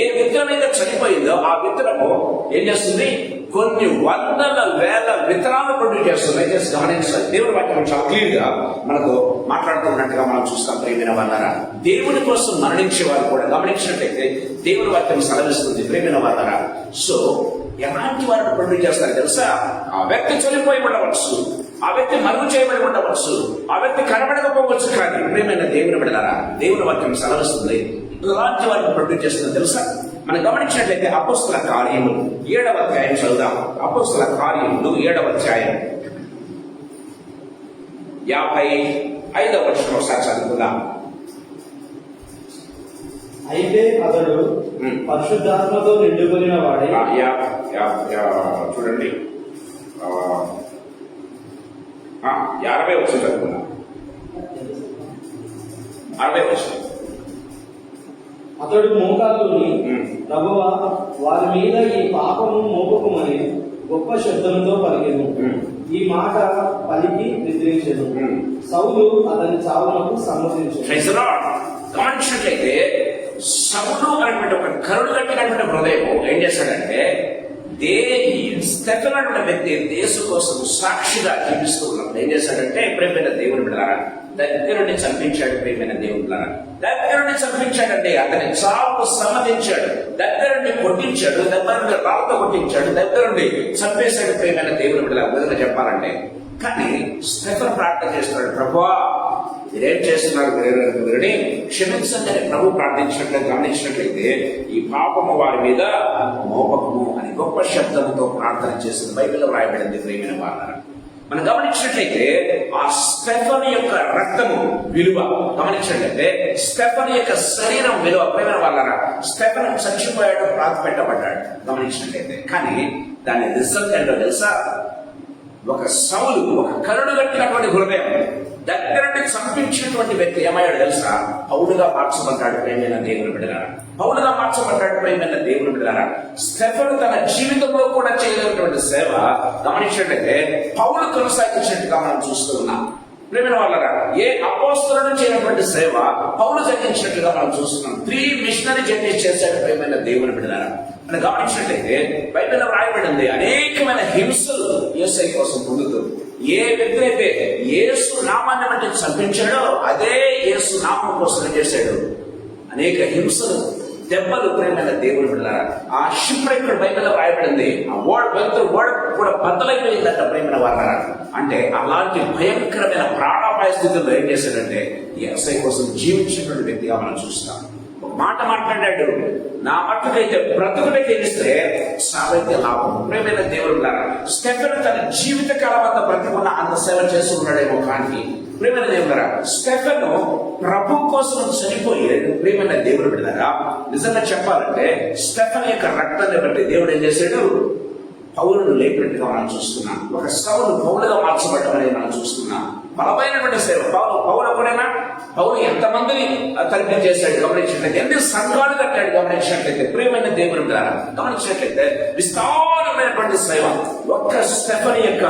ఏ విత్తనం అయితే చనిపోయిందో ఆ విత్తనము ఏం చేస్తుంది? కొన్ని వందల వేల విత్తనాలు ప్రొడ్యూస్ చేస్తుంది. దయచేసి గమనించాలి. దేవుని వాక్యం చాలా క్లియర్ గా మనకు మాట్లాడుతున్నట్టుగా మనం చూస్తాం. ప్రేమైన వాళ్ళారా, దేవుని కోసం మరణించే వారు కూడా గమనించినట్లయితే దేవుని వాక్యం సెలవిస్తుంది. ప్రేమైన వాళ్ళారా, సో ఎలాంటి వారిని ప్రొడ్యూస్ చేస్తారు తెలుసా? ఆ వ్యక్తి చనిపోయి ఉండవచ్చు, ఆ వ్యక్తి మరుగు చేయబడి ఉండవచ్చు, ఆ వ్యక్తి కనబడకపోవచ్చు, కానీ ప్రేమైన దేవుని బిడ్డలారా, దేవుని వాక్యం సెలవిస్తుంది ఇలాంటి వారిని ప్రొడ్యూస్ చేస్తుంది తెలుసా? మనం గమనించినట్లయితే అపోస్తల కార్యములు 7వ అధ్యాయం చదువుదాం. అపోస్తల కార్యములు 7వ అధ్యాయం 55వ వచనం ఒకసారి చదువుకుందాం. అయితే అతడు పరిశుద్ధాత్మతో నిండుకొనిన వాడై చూడండి 50వ వచనం చదువుకుందాం. 60వ వచనం. అతడు మోకాలుని, ప్రభువా వారి మీద ఈ పాపము మోపకుమని గొప్ప శబ్దంతో పలికెను. ఈ మాట పలికి నిద్రించెను. సౌలు అతని చావునకు సమ్మతించెను. గమనించినట్లయితే సౌలు అనేటువంటి ఒక కరుడు కట్టినటువంటి హృదయం ఏం చేశాడంటే, స్టెఫెను అనే వ్యక్తి దేశ కోసం సాక్షిగా జీవిస్తూ ఉన్నప్పుడు ఏం చేశాడంటే, ప్రేమైన దేవుని బిడ్డలారా, దగ్గరుండి చంపించాడు. ప్రేమైన దేవుని బిడ్డలారా, దగ్గరుండి చంపించాడంటే అతని చావుకు సమ్మతించాడు. దగ్గరుండి కొట్టించాడు, దగ్గరుండి రాళ్ళతో కొట్టించాడు, దగ్గరుండి చంపేశాడు. ప్రేమైన దేవుని బిడ్డలారా, విధంగా చెప్పాలంటే, కానీ స్టెఫెను ప్రార్థన చేస్తున్నాడు, ప్రభువా మీరేం చేస్తున్నారు వీరిని క్షమించండి అని ప్రభు ప్రార్థించినట్లు గమనించినట్లయితే ఈ పాపము వారి మీద మోపకము అని గొప్ప శబ్దంతో ప్రార్థన చేసింది బైబిల్లో రాయబడింది. ప్రేమైన వాళ్ళారా, మనం గమనించినట్లయితే ఆ స్టెఫెను యొక్క రక్తము విలువ గమనించినట్లయితే స్టెఫెను యొక్క శరీరం విలువ, ప్రేమైన వాళ్ళారా, స్టెఫెను చచ్చిపోయాడు, ప్రార్థ పెట్టబడ్డాడు గమనించినట్లయితే. కానీ దాని రిజల్ట్ ఏంటో తెలుసా? ఒక సౌలు, ఒక కరుడు కట్టినటువంటి హృదయం, దగ్గరుండి చంపించినటువంటి వ్యక్తి ఏమయ్యాడు తెలుసా? పౌలుగా మార్చబడ్డాడు. ప్రేమైన దేవుని బిడ్డలారా, పౌలుగా మార్చబడ్డాడు. ప్రేమైన దేవుని బిడ్డలారా, స్టెఫెను తన జీవితంలో కూడా చేయలేనటువంటి సేవ గమనించినట్లయితే పౌలు కొనసాగించినట్టుగా మనం చూస్తూ ఉన్నాం. ప్రేమైన వాళ్ళరా, ఏ అపోస్తలుడు చేయనటువంటి సేవ పౌలు జరిగించినట్లుగా మనం చూస్తున్నాం. 3 మిషనరీ జర్నీస్ చేశాడు. ప్రేమైన దేవుని బిడ్డలారా, మనం గమనించినట్లయితే బైబిల్లో రాయబడింది అనేకమైన హింసలు యేసయ్య కోసం పొందుతూ, ఏ వ్యక్తి అయితే యేసు నామాన్ని బట్టి చంపించాడో అదే యేసు నామం కోసం చేశాడు అనేక హింసలు, దెబ్బలు. ప్రేమైన దేవుని బిడ్డలారా, ఆ షిప్రెక్ బైబిల్లో రాయబడింది. ఆ వర్డ్ కూడా బద్దలైపోయిందట. ప్రేమైన వాళ్ళారా, అంటే అలాంటి భయంకరమైన ప్రాణాపాయ స్థితిలో ఏం చేశాడంటే యేసయ్య కోసం జీవించినటువంటి వ్యక్తిగా మనం చూస్తాం. ఒక మాట మాట్లాడాడు, నా మట్టుకైతే బ్రతుకునే తెలిస్తే సావైతే లాభం. ప్రేమైన దేవుడు బిడ్డలారా, స్టెఫెను తన జీవిత కాలం అంతా బ్రతుకున్న అంత సేవ చేసి ఉన్నాడేమో, కానీ ప్రేమైన దేవుడారా, స్టెఫెను ప్రభు కోసం చనిపోయాడు. ప్రేమైన దేవుడు బిడ్డలారా, నిజంగా చెప్పాలంటే స్టెఫెను యొక్క రక్తాన్ని బట్టి దేవుడు ఏం చేశాడు? పౌలును లేపినట్టుగా మనం చూస్తున్నాం. ఒక సౌలు పౌలుగా మార్చబడటం అనేది మనం చూస్తున్నాం. బలమైనటువంటి సేవ. పౌలు ఒకడైనా? పౌలు ఎంతమందిని తరిపి చేశాడు గమనించినట్లయితే, ఎన్ని సంఘాలు కట్టాడు గమనించినట్లయితే. ప్రియమైన దేవుని ద్వారా గమనించినట్లయితే విస్తారమైనటువంటి సేవ. ఒక్క స్టెఫెను యొక్క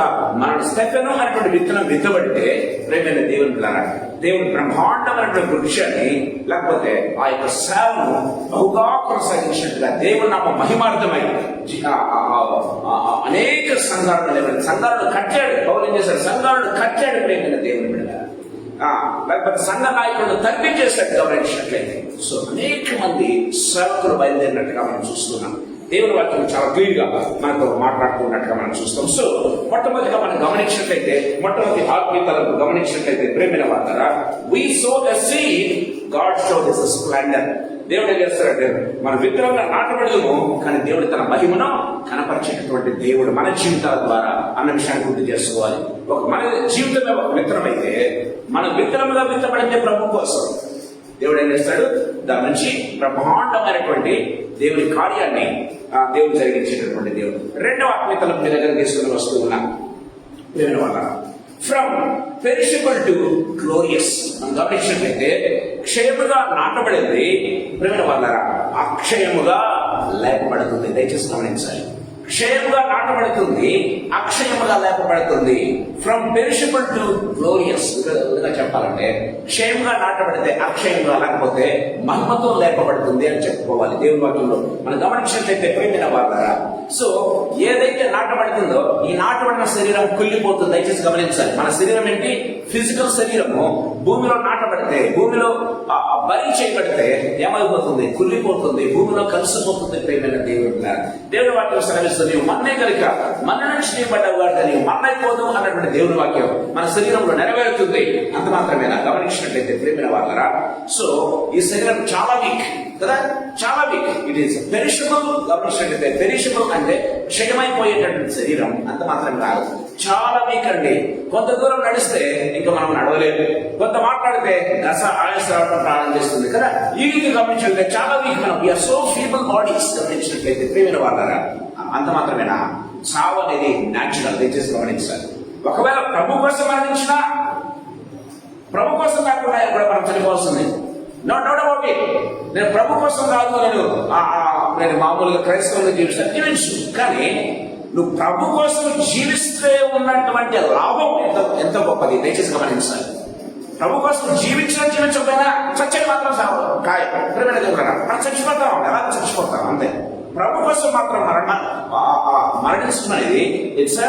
స్టెఫెను అనేటువంటి విత్తనం విత్తబడితే ప్రియమైన దేవుని ద్వారా దేవుని బ్రహ్మాండమైనటువంటి వృక్షాన్ని లేకపోతే ఆ యొక్క సేవను బహుగా కొనసాగించినట్టుగా దేవుని నామ మహిమార్థమై అనేక సంఘాలను కట్టాడు. పౌలు ఏం చేశాడు? సంఘాలను కట్టాడు. ప్రేమైన దేవుని బిడ్డ, లేకపోతే సంఘ నాయకులను తగ్గించేశాడు గమనించినట్లయితే. సో అనేక మంది సేవకులు బయలుదేరినట్టుగా మనం చూస్తున్నాం. దేవుని వాక్యం చాలా క్లియర్ గా మనతో మాట్లాడుతున్నట్టుగా మనం చూస్తాం. సో మొట్టమొదటిగా మనం గమనించినట్లయితే, మొట్టమొదటి ఆత్మీయతలకు గమనించినట్లయితే ప్రేమైన వార్తరా, we sow a seed, God showed his splendor. దేవుడు ఏం చేస్తాడంటే, మన విగ్రహంగా నాటబడము, కానీ దేవుడు తన మహిమను కనపరిచేటటువంటి దేవుడు మన జీవితాల ద్వారా అన్న విషయాన్ని గుర్తు చేసుకోవాలి. మన జీవితమే ఒక విత్తనమైతే, మన విత్తనముగా విత్తబడితే ప్రభు కోసం దేవుడు ఏం చేస్తాడు? దాని నుంచి బ్రహ్మాండమైనటువంటి దేవుని కార్యాన్ని దేవుడు జరిగించేటటువంటి దేవుడు. రెండవ ఆత్మీయతలను మీ దగ్గర తీసుకుని వస్తూ ఉన్నాను. దేవుని వల్ల ఫ్రమ్ పెరిషబుల్ టు గ్లోరియస్. మనం గమనించినట్లయితే క్షయముగా నాటబడింది ప్రేమ వల్ల అక్షయముగా లేపబడుతుంది. దయచేసి గమనించాలి. క్షయముగా నాటబడుతుంది, అక్షయముగా లేపబడుతుంది. From perishable to glorious. చెప్పాలంటే క్షయముగా నాటబడితే అక్షయంగా, లేకపోతే మహిమతో లేపబడుతుంది అని చెప్పుకోవాలి. దేవుని వాక్యంలో మనం గమనించినట్లయితే ప్రేమైన వారులారా, సో ఏదైతే నాటబడుతుందో ఈ నాటబడిన శరీరం కుళ్ళిపోతుంది. దయచేసి గమనించాలి. మన శరీరం ఏంటి? ఫిజికల్ శరీరము భూమిలో నాటబడితే, భూమిలో బలి చేయబడితే ఏమైపోతుంది? కుళ్ళిపోతుంది, భూమిలో కలిసిపోతుంది. ప్రేమైన దేవుని వాక్యం సెలవిస్తుంది, నీవు మన్నే కనుక మన నుంచి చేయబడ్డావు కనుక నీవు మన్నైపోదు అన్నటువంటి దేవుని వాక్యం మన శరీరంలో నెరవేరుతుంది. అంత మాత్రమేనా? గమనించినట్లయితే ప్రేమైన వారులారా, సో ఈ శరీరం చాలా వీక్ కదా, చాలా వీక్. It is perishable. గమనించినట్లయితే పెరిషబుల్ అంటే క్షయమైపోయేటటువంటి శరీరం. అంత మాత్రం కాదు, చాలా వీక్ అండి. కొంత దూరం నడిస్తే ఇంకా మనం నడవలేము, కొంత మాట్లాడితే గస ఆయాస రావడం ప్రారంభిస్తుంది కదా. ఈ రీతి గమనించినట్లయితే చాలా వీక్ మనం. We are so feeble bodies. గమనించినట్లయితే ప్రేమైన వారులారా, అంత మాత్రమేనా? చావు అనేది న్యాచురల్. దయచేసి గమనించాలి. ఒకవేళ ప్రభు కోసం మరణించినా, ప్రభు కోసం కాకుండా కూడా మనం చనిపోవాల్సింది. No doubt about it. నేను ప్రభు కోసం కాదు, నేను మామూలుగా క్రైస్తవులుగా జీవించు, కానీ నువ్వు ప్రభు కోసం జీవిస్తే ఉన్నటువంటి లాభం ఎంత గొప్పది. దయచేసి గమనించాలి. ప్రభు కోసం జీవించకపోయినా చచ్చని మాత్రం మనం చచ్చిపోతాం, ఎలా చచ్చిపోతాం అంతే. ప్రభు కోసం మాత్రం మరణించడం ఇట్స్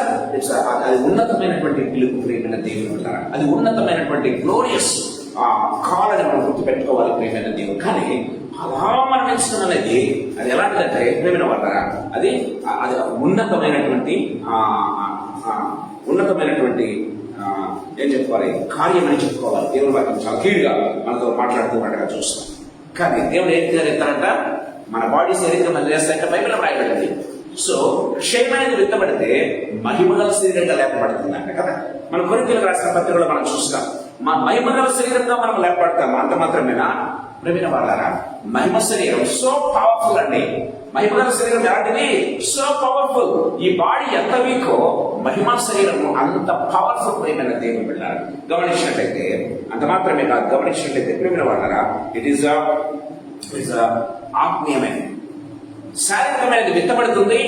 అది ఉన్నతమైనటువంటి పిలుపు. ప్రియమైన దేవుడు, అది ఉన్నతమైనటువంటి గ్లోరియస్ కాలని మనం గుర్తు పెట్టుకోవాలి. ప్రియమైన దేవుడు, కానీ అలా మరణించడం అనేది అది ఎలాంటిదంటే ప్రియమైన వాళ్ళ అది ఉన్నతమైనటువంటి ఏం చెప్పుకోవాలి, కార్యం అని చెప్పుకోవాలి. దేవుని వాక్యం చాలా క్లియర్గా మనతో మాట్లాడుతూ ఉండగా చూస్తాం. కానీ దేవుడు ఏం చేస్తారంట, మన బాడీ శరీరం అని చేస్తాయంటే బైబిల్లో రాయబడింది. సో క్షయమైనది విత్తబడితే మహిమగల శరీరంగా లేపబడుతుందంట కదా. మన కొరింథీయులకు రాసిన పత్రికలో మనం చూస్తాం, మా మహిమగల శరీరంగా మనం లేపబడతాము. అంత మాత్రమేనా? ప్రేమైన వారులారా, మహిమ శరీరం సో పవర్ఫుల్ అండి. మహిమగల శరీరం ఎలాంటిది? So powerful. ఈ బాడీ ఎంత వీకో మహిమా శరీరము అంత పవర్ఫుల్. ప్రేమైన దేవుని బిడ్డలారా, గమనించినట్లయితే అంత మాత్రమే కాదు, గమనించినట్లయితే ప్రేమైన వారులారా, ఇట్ ఈస్ ఆత్మీయమైన. శారీరకమైనది విత్తబడుతుంది,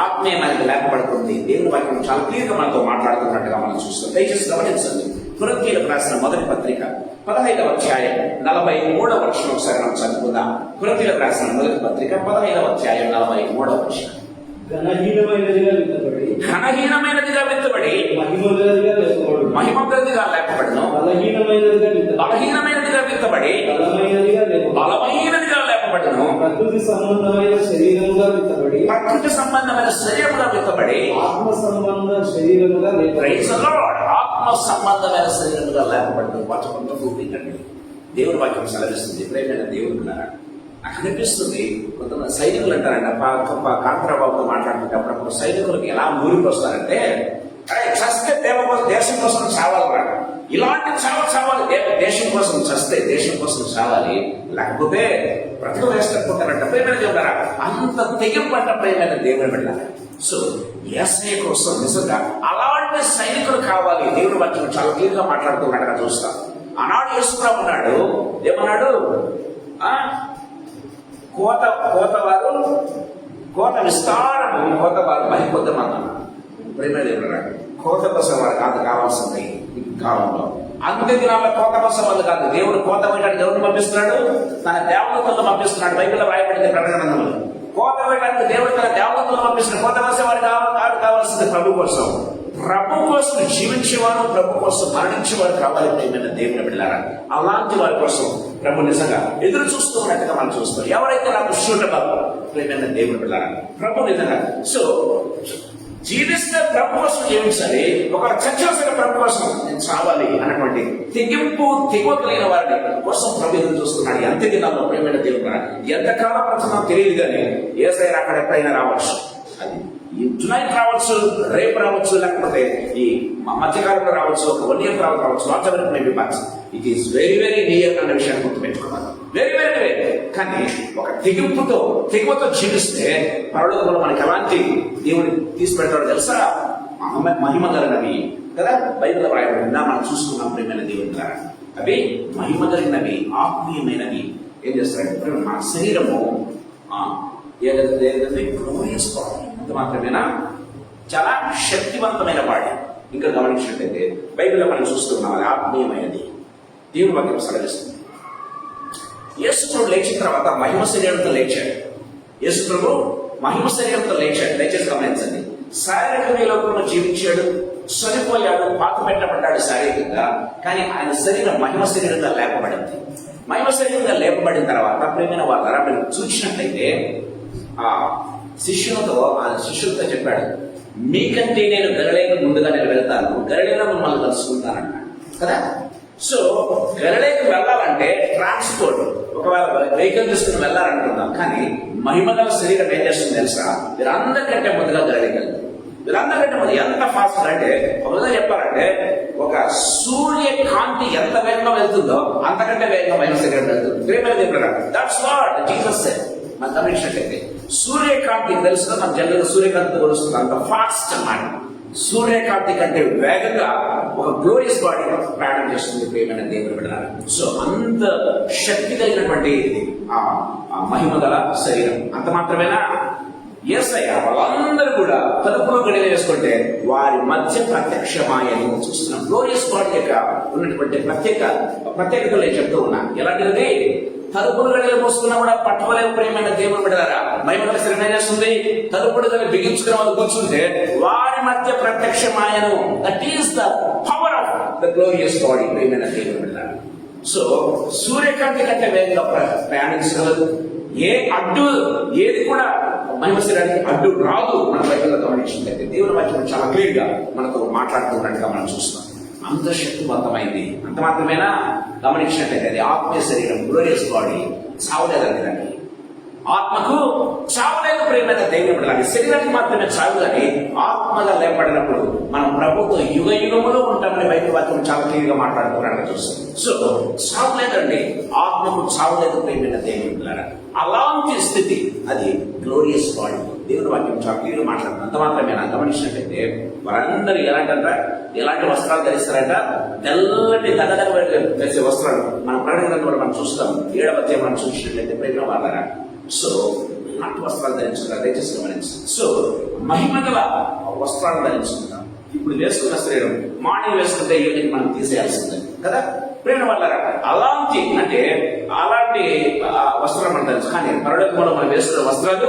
ఆత్మీయమైనది లేపబడుతుంది. దేవుని వాక్యం చాలా క్లియర్గా మనతో మాట్లాడుతున్నట్టుగా మనం చూస్తాం. దయచేసి గమనించండి. కొరింథీయులకు రాసిన మొదటి పత్రిక 15వ అధ్యాయం 43వ వచనం ఒకసారి మనం చదువుకుందాం. కొరింథీయులకు రాసిన మొదటి పత్రిక 15వ అధ్యాయం 43వ వచనం. ఘనహీనమైనదిగా విత్తబడి మహిమగలదిగా లేపబడును, బలహీనమైనదిగా విత్తబడి బలమైనదిగా లేపబడును, ప్రకృతి సంబంధమైన శరీరముగా విత్తబడి ఆత్మ సంబంధ శరీరముగా ఆత్మ సంబంధమైన శరీరముగా లేపబడును. దేవుని వాక్యం సెలవిస్తుంది. ప్రేమైన దేవుడు నాకు అనిపిస్తుంది, కొంతమంది సైనికులు అంటారంట, కాంతరాబాబుతో మాట్లాడుతుంటే అప్పుడప్పుడు సైనికులకు ఎలా ఊరికి వస్తారంటే, చస్తే దేశం కోసం చావాలి, ఇలాంటి చావాలి, దేశం కోసం చస్తే దేశం కోసం చావాలి, లేకపోతే బ్రతుకు వేసుకుంటారంట. ప్రేమైన దేవుడారా, అంత తెగింపంట ప్రేమైన దేవుని వెళ్ళాలి. సో యేసయ్య కోసం నిజంగా అలాంటి సైనికులు కావాలి. దేవుని వాక్యం చాలా క్లియర్గా మాట్లాడుతున్నట్టుగా చూస్తాం. ఆనాడు యేసుప్రభు ఉన్నాడు, ఏమన్నాడు? కోత విస్తారము, కోతవారు మరి కొద్దిమంది. ప్రేమ దేవుడు, కోత కోసం వారు కాదు కావాల్సింది ఈ కాలంలో. అంత్య దినాల్లో కోత కోసం వాళ్ళు కాదు. దేవుడు కోత వేయడానికి దేవుడిని పంపిస్తున్నాడు, తన దేవతలను పంపిస్తున్నాడు. బైబిల్లో రాయబడింది ప్రకటనలో. కోత వేయడానికి దేవుడు తన దేవతలను పంపిస్తున్నాడు. కోత కోసం వారు కావాల్సింది ప్రభు కోసం. ప్రభు కోసం జీవించేవారు, ప్రభు కోసం మరణించేవారు కావాలి. ప్రేమైన దేవుని బిడ్డలారా, అలాంటి వారి కోసం ప్రభు నిజంగా ఎదురు చూస్తూ ఉన్నట్టుగా మనం చూస్తాం. ఎవరైతే నాకు సూటబుల్, ప్రేమైన దేవుని బిడ్డలారా, ప్రభు నిజంగా సో జీవిస్తే ప్రభు కోసం జీవించాలి. ఒక చర్చవలసిన ప్రభు కోసం నేను చావాలి అన్నటువంటి తెగువ కలిగిన వారిని కోసం ప్రభు ఎదురు చూస్తున్నాడు. ఎంత దినాల్లో ప్రేమైన దేవుడు, ఎంతకాలం పడుతుందో తెలియదు, కానీ యేసయ్య అక్కడ ఎప్పుడైనా రావచ్చు. అది జులై రావచ్చు, రేపు రావచ్చు, లేకపోతే ఈ మధ్యకాలంలో రావచ్చు, ఒక 1 year రావచ్చు. WhatsApp maybe box it is very very near అన్న విషయాన్ని గుర్తుపెట్టుకున్నాను. Very very very. కానీ ఒక తెగువతో జీవిస్తే పరలోకంలో మనకి ఎలాంటి దేవుని తీసుకెళ్తాడో తెలుసా? మహిమ కలిగినవి కదా, బైబిల్ రాయబడిందా మనం చూసుకున్నాం. ప్రేమైన దేవుని ద్వారా అవి మహిమ కలిగినవి, ఆత్మీయమైనవి. ఏం చేస్తారంటే మన శరీరము ఏదైతే గ్లోరియస్ బాడీ, అంత మాత్రమేనా, చాలా శక్తివంతమైన బాడీ. ఇంకా గమనించినట్లయితే బైబిల్లో మనం చూస్తున్నాం అది ఆత్మీయమైనది. దేవుని వాక్యం సెలవిస్తుంది. యేసు ప్రభు లేచిన తర్వాత మహిమ శరీరంతో లేచాడు. యేసు ప్రభు మహిమ శరీరంతో లేచాడు. దయచేసి గమనించండి. శారీరకంగా ఈ లోకంలో జీవించాడు, చనిపోయాడు, పాత పెట్టబడ్డాడు శారీరకంగా. కానీ ఆయన శరీరం మహిమ శరీరంగా లేపబడింది. మహిమ శరీరంగా లేపబడిన తర్వాత ప్రేమైన వాళ్ళ మీరు చూసినట్లయితే ఆ శిష్యులతో చెప్పాడు, మీకంటే నేను గలిలయకు ముందుగా నేను వెళ్తాను, గలిలయలో మిమ్మల్ని కలుసుకుంటానన్నాడు కదా. సో గలిలయకు వెళ్ళాలంటే ట్రాన్స్పోర్ట్, ఒకవేళ వెహికల్ తీసుకుని వెళ్ళాలనుకుందాం. కానీ మహిమగల శరీరం ఏం చేస్తుంది తెలుసా, వీరందరికంటే ముందుగా గలిలయకు వెళ్తారు. వీరందరికంటే ముందు ఎంత ఫాస్ట్ అంటే, ఒక విధంగా చెప్పాలంటే ఒక సూర్యకాంతి ఎంత వేగంగా వెళ్తుందో అంతకంటే వేగంగా మహిమ శరీరం వెళ్తుంది. That's what Jesus said. మనం గమనించినట్లయితే సూర్యకాంతి తెలుసుగా మన జనరల్గా సూర్యకాంతి కొలుస్తుంది, అంత ఫాస్ట్ అన్నమాట. సూర్యకాంతి కంటే వేగంగా ఒక గ్లోరియస్ బాడీ ప్రయాణం చేస్తుంది ప్రేమైన దేవుని బిడ్డలారా. సో అంత శక్తి కలిగినటువంటి ఆ మహిమగల శరీరం. అంత మాత్రమేనా, యేసయ్య వాళ్ళందరూ కూడా తలుపులో గడియలు వేసుకుంటే వారి మధ్య ప్రత్యక్షమాయని చూస్తున్నాం. గ్లోరియస్ బాడీ యొక్క ఉన్నటువంటి ప్రత్యేకతలు నేను చెప్తూ ఉన్నా. ఎలాంటిది, తలుపులు గడియలు మోసుకున్నా కూడా పట్టుకోలేక ప్రేమైన దేవుని బిడ్డలారా, మహిమగల శరీరం ఏం చేస్తుంది, తలుపులు గడియలు బిగించుకున్న వాళ్ళు కూర్చుంటే వారి మధ్య ప్రత్యక్షమాయను. That is the power of the glorious body ప్రేమైన దేవుని బిడ్డలారా. సో సూర్యకాంతి కంటే వేగంగా ప్రయాణించగలదు. ఏది కూడా మహిమ శరీరానికి అడ్డు రాదు. మన బైబిల్లో గమనించినట్లయితే దేవుని వాక్యం చాలా క్లియర్ గా మనతో మాట్లాడుతున్నట్టుగా మనం చూస్తాం. అంత శక్తివంతమైంది. అంత మాత్రమేనా, గమనించినట్లయితే అది ఆత్మీయ శరీరం, గ్లోరియస్ బాడీ, చావులేదండి. దాన్ని ఆత్మకు చావులేదు ప్రేమైన దేవుని బిడ్డలారా. శరీరానికి మాత్రమే చావు, కానీ ఆత్మగా లేపడినప్పుడు మనం ప్రభుత్వ యుగ యుగములో ఉంటామని బైబిల్ వాక్యం చాలా క్లియర్ గా మాట్లాడుతున్నారని చూస్తాం. సో చావు లేదండి, ఆత్మకు చావు లేదు ప్రేమైన దేవుని బిడ్డలారా. అలాంటి స్థితి అది గ్లోరియస్ బాడీ. దేవుని వాక్యం చాలా క్లియర్ గా మాట్లాడుతుంది. అంత మాత్రమే గమనించినట్లయితే వారందరూ ఎలాంటి వస్త్రాలు ధరిస్తారంట, తెల్లటి దగదగ వేసే వస్త్రాలు. మన ప్రకటన కూడా మనం చూస్తాం. 7వ అధ్యాయం మనం చూసినట్లయితే ప్రేమ వాళ్ళరా. సో ఇలాంటి వస్త్రాలు ధరించుకుంటారు. దయచేసి గమనించండి. సో మహిమగల వస్త్రాలు ధరించుకుంటాం. ఇప్పుడు వేసుకున్న శరీరం మార్నింగ్ వేసుకుంటే ఈవినింగ్ మనం తీసేయాల్సిందే కదా ప్రేమ వాళ్ళరా. అలాంటి వస్త్రాలు మనం ధరించు. కానీ పరలోకంలో మనం వేసుకున్న వస్త్రాలు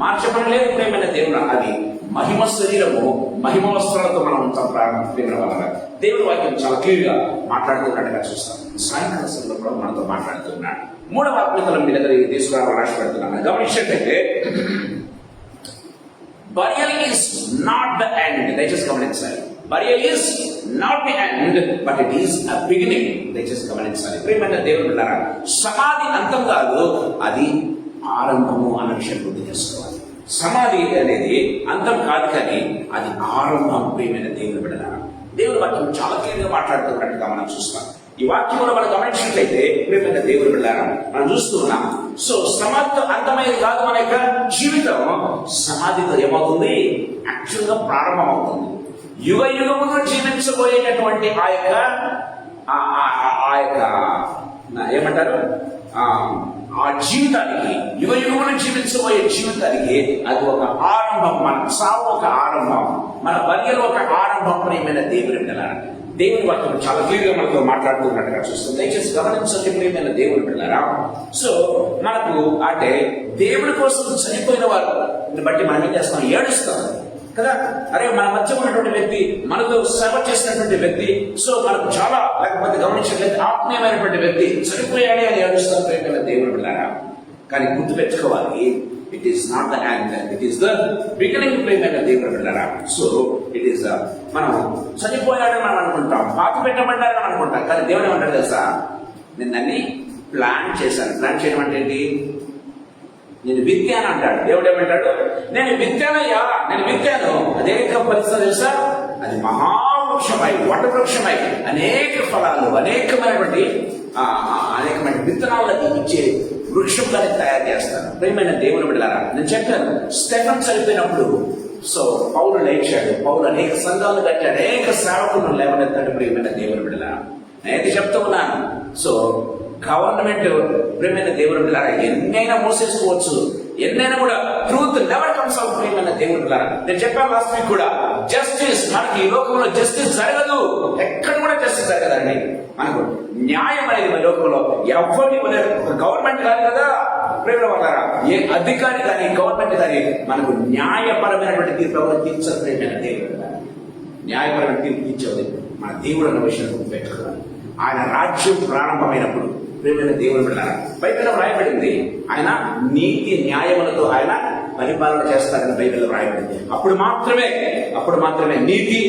మార్చపడలేదు ప్రేమైన దేవుడు. అది మహిమ శరీరము, మహిమ వస్త్రాలతో మనం ఉంటాం ప్రేమ వల్ల. దేవుడి వాక్యం చాలా క్లియర్ గా మాట్లాడుతున్నట్టుగా చూస్తాం. సాయంకాల సమయంలో కూడా మనతో మాట్లాడుతున్నాడు. 3వ ఆత్మీయతలను మీ దగ్గర తీసుకురావాలని ఆశపడుతున్నాను. గమనించినట్లయితే burial is not the end. దయచేసి గమనించాలి. burial is not the end, but it is a beginning. దయచేసి గమనించాలి. ప్రియమైన దేవుని బిడ్డలారా, సమాధి అంతం కాదు, అది ఆరంభము అన్న విషయం గుర్తు చేసుకోవాలి. సమాధి అనేది అంతం కాదు, కానీ అది ఆరంభం ప్రియమైన దేవుని బిడ్డలారా. దేవుని వాక్యం చాలా క్లియర్గా మాట్లాడుతున్నట్టుగా మనం చూస్తాం. ఈ వాక్యంలో మనం గమనించినట్లయితే ప్రియమైన దేవుని బిడ్డలారా మనం చూస్తున్నాం. సో సమాధితో అంతమైనది కాదు మన యొక్క జీవితం. సమాధితో ఏమవుతుంది, యాక్చువల్ గా ప్రారంభం అవుతుంది. యుగ యుగముగా జీవించబోయేటటువంటి ఆ యొక్క ఏమంటారు, ఆ జీవితానికి, యుగ యుగమును జీవించబోయే జీవితానికి అది ఒక ఆరంభం. మన చావు ఒక ఆరంభం, మన బర్యలు ఒక ఆరంభం ప్రియమైన దేవుని బిడ్డలారా. దేవుని వాక్యం చాలా క్లియర్ గా మనతో మాట్లాడుతున్నట్టుగా చూస్తుంది. దయచేసి గమనించండి ప్రియమైన దేవుని బిడ్డలారా. సో మనకు అంటే దేవుడి కోసం చనిపోయిన వారు బట్టి మనం ఏం చేస్తాం, ఏడుస్తాం కదా. అరే మన మధ్య ఉన్నటువంటి వ్యక్తి, మనతో సేవ చేసినటువంటి వ్యక్తి, సో మనకు చాలా లేకపోతే గమనించట్లేదు ఆత్మీయమైనటువంటి వ్యక్తి చనిపోయాడే అని ఏడుస్తాం ప్రియమైన దేవుని బిడ్డలారా. కానీ గుర్తుపెట్టుకోవాలి, it is not the end, it is the beginning ప్రియమైన దేవుని బిడ్డలారా. సో ఇట్ ఈస్ మనం చనిపోయాడని మనం అనుకుంటాం, పాతి పెట్టబడ్డారని అనుకుంటాం. కానీ దేవుడు ఏమంటాడు తెలుసా, నేను దాన్ని ప్లాన్ చేశాను. ప్లాన్ చేయడం అంటే ఏంటి, నేను విత్తాను అంటాడు. దేవుడు ఏమంటాడు, నేను విత్తానయ్యా, నేను విత్తాను. అదే పరిస్థితి తెలుసా, అది మహావృక్షమై, వటవృక్షమై అనేక ఫలాలు, అనేకమైన విత్తనాలను ఇచ్చే వృక్షంగా తయారు చేస్తాను ప్రియమైన దేవుని బిడ్డలారా. నేను చెప్పాను, స్టెఫెన్ చనిపోయినప్పుడు సో పౌలు లేచాడు. పౌలు అనేక సంఘాలను కట్టాడు, అనేక సేవకులను లేవనెత్తాడు ప్రియమైన దేవుని బిడ్డలారా. నేనైతే చెప్తూ ఉన్నాను. సో గవర్నమెంట్ ప్రేమైన దేవుడు పిల్లారా ఎన్నైనా మోసేసుకోవచ్చు, ఎన్నైనా కూడా ట్రూత్ నెవర్ కమ్స్ అవుట్. ప్రేమైన దేవుడు పిల్లారా, నేను చెప్పాను లాస్ట్ వీక్ కూడా, జస్టిస్ మనకి ఈ లోకంలో జస్టిస్ జరగదు, ఎక్కడ కూడా జస్టిస్ జరగదండి. మనకు న్యాయం అనేది మన లోకంలో ఎవరిని గవర్నమెంట్ కాదు కదా ప్రేమ వాళ్ళారా, ఏ అధికారి కానీ గవర్నమెంట్ కానీ మనకు న్యాయపరమైనటువంటి తీర్పు ఎవరు తీర్చదు. ప్రేమైన దేవుడు న్యాయపరమైన తీర్పు తీర్చేది మన దేవుడు అన్న విషయం గుర్తుపెట్టుకోవాలి. ఆయన రాజ్యం ప్రారంభమైనప్పుడు ప్రేమైన దేవుడు బిడ్డలారా, బైబిల్లో రాయబడింది ఆయన నీతి న్యాయములతో ఆయన పరిపాలన చేస్తారని బైబిల్లో రాయబడింది. అప్పుడు మాత్రమే నీతి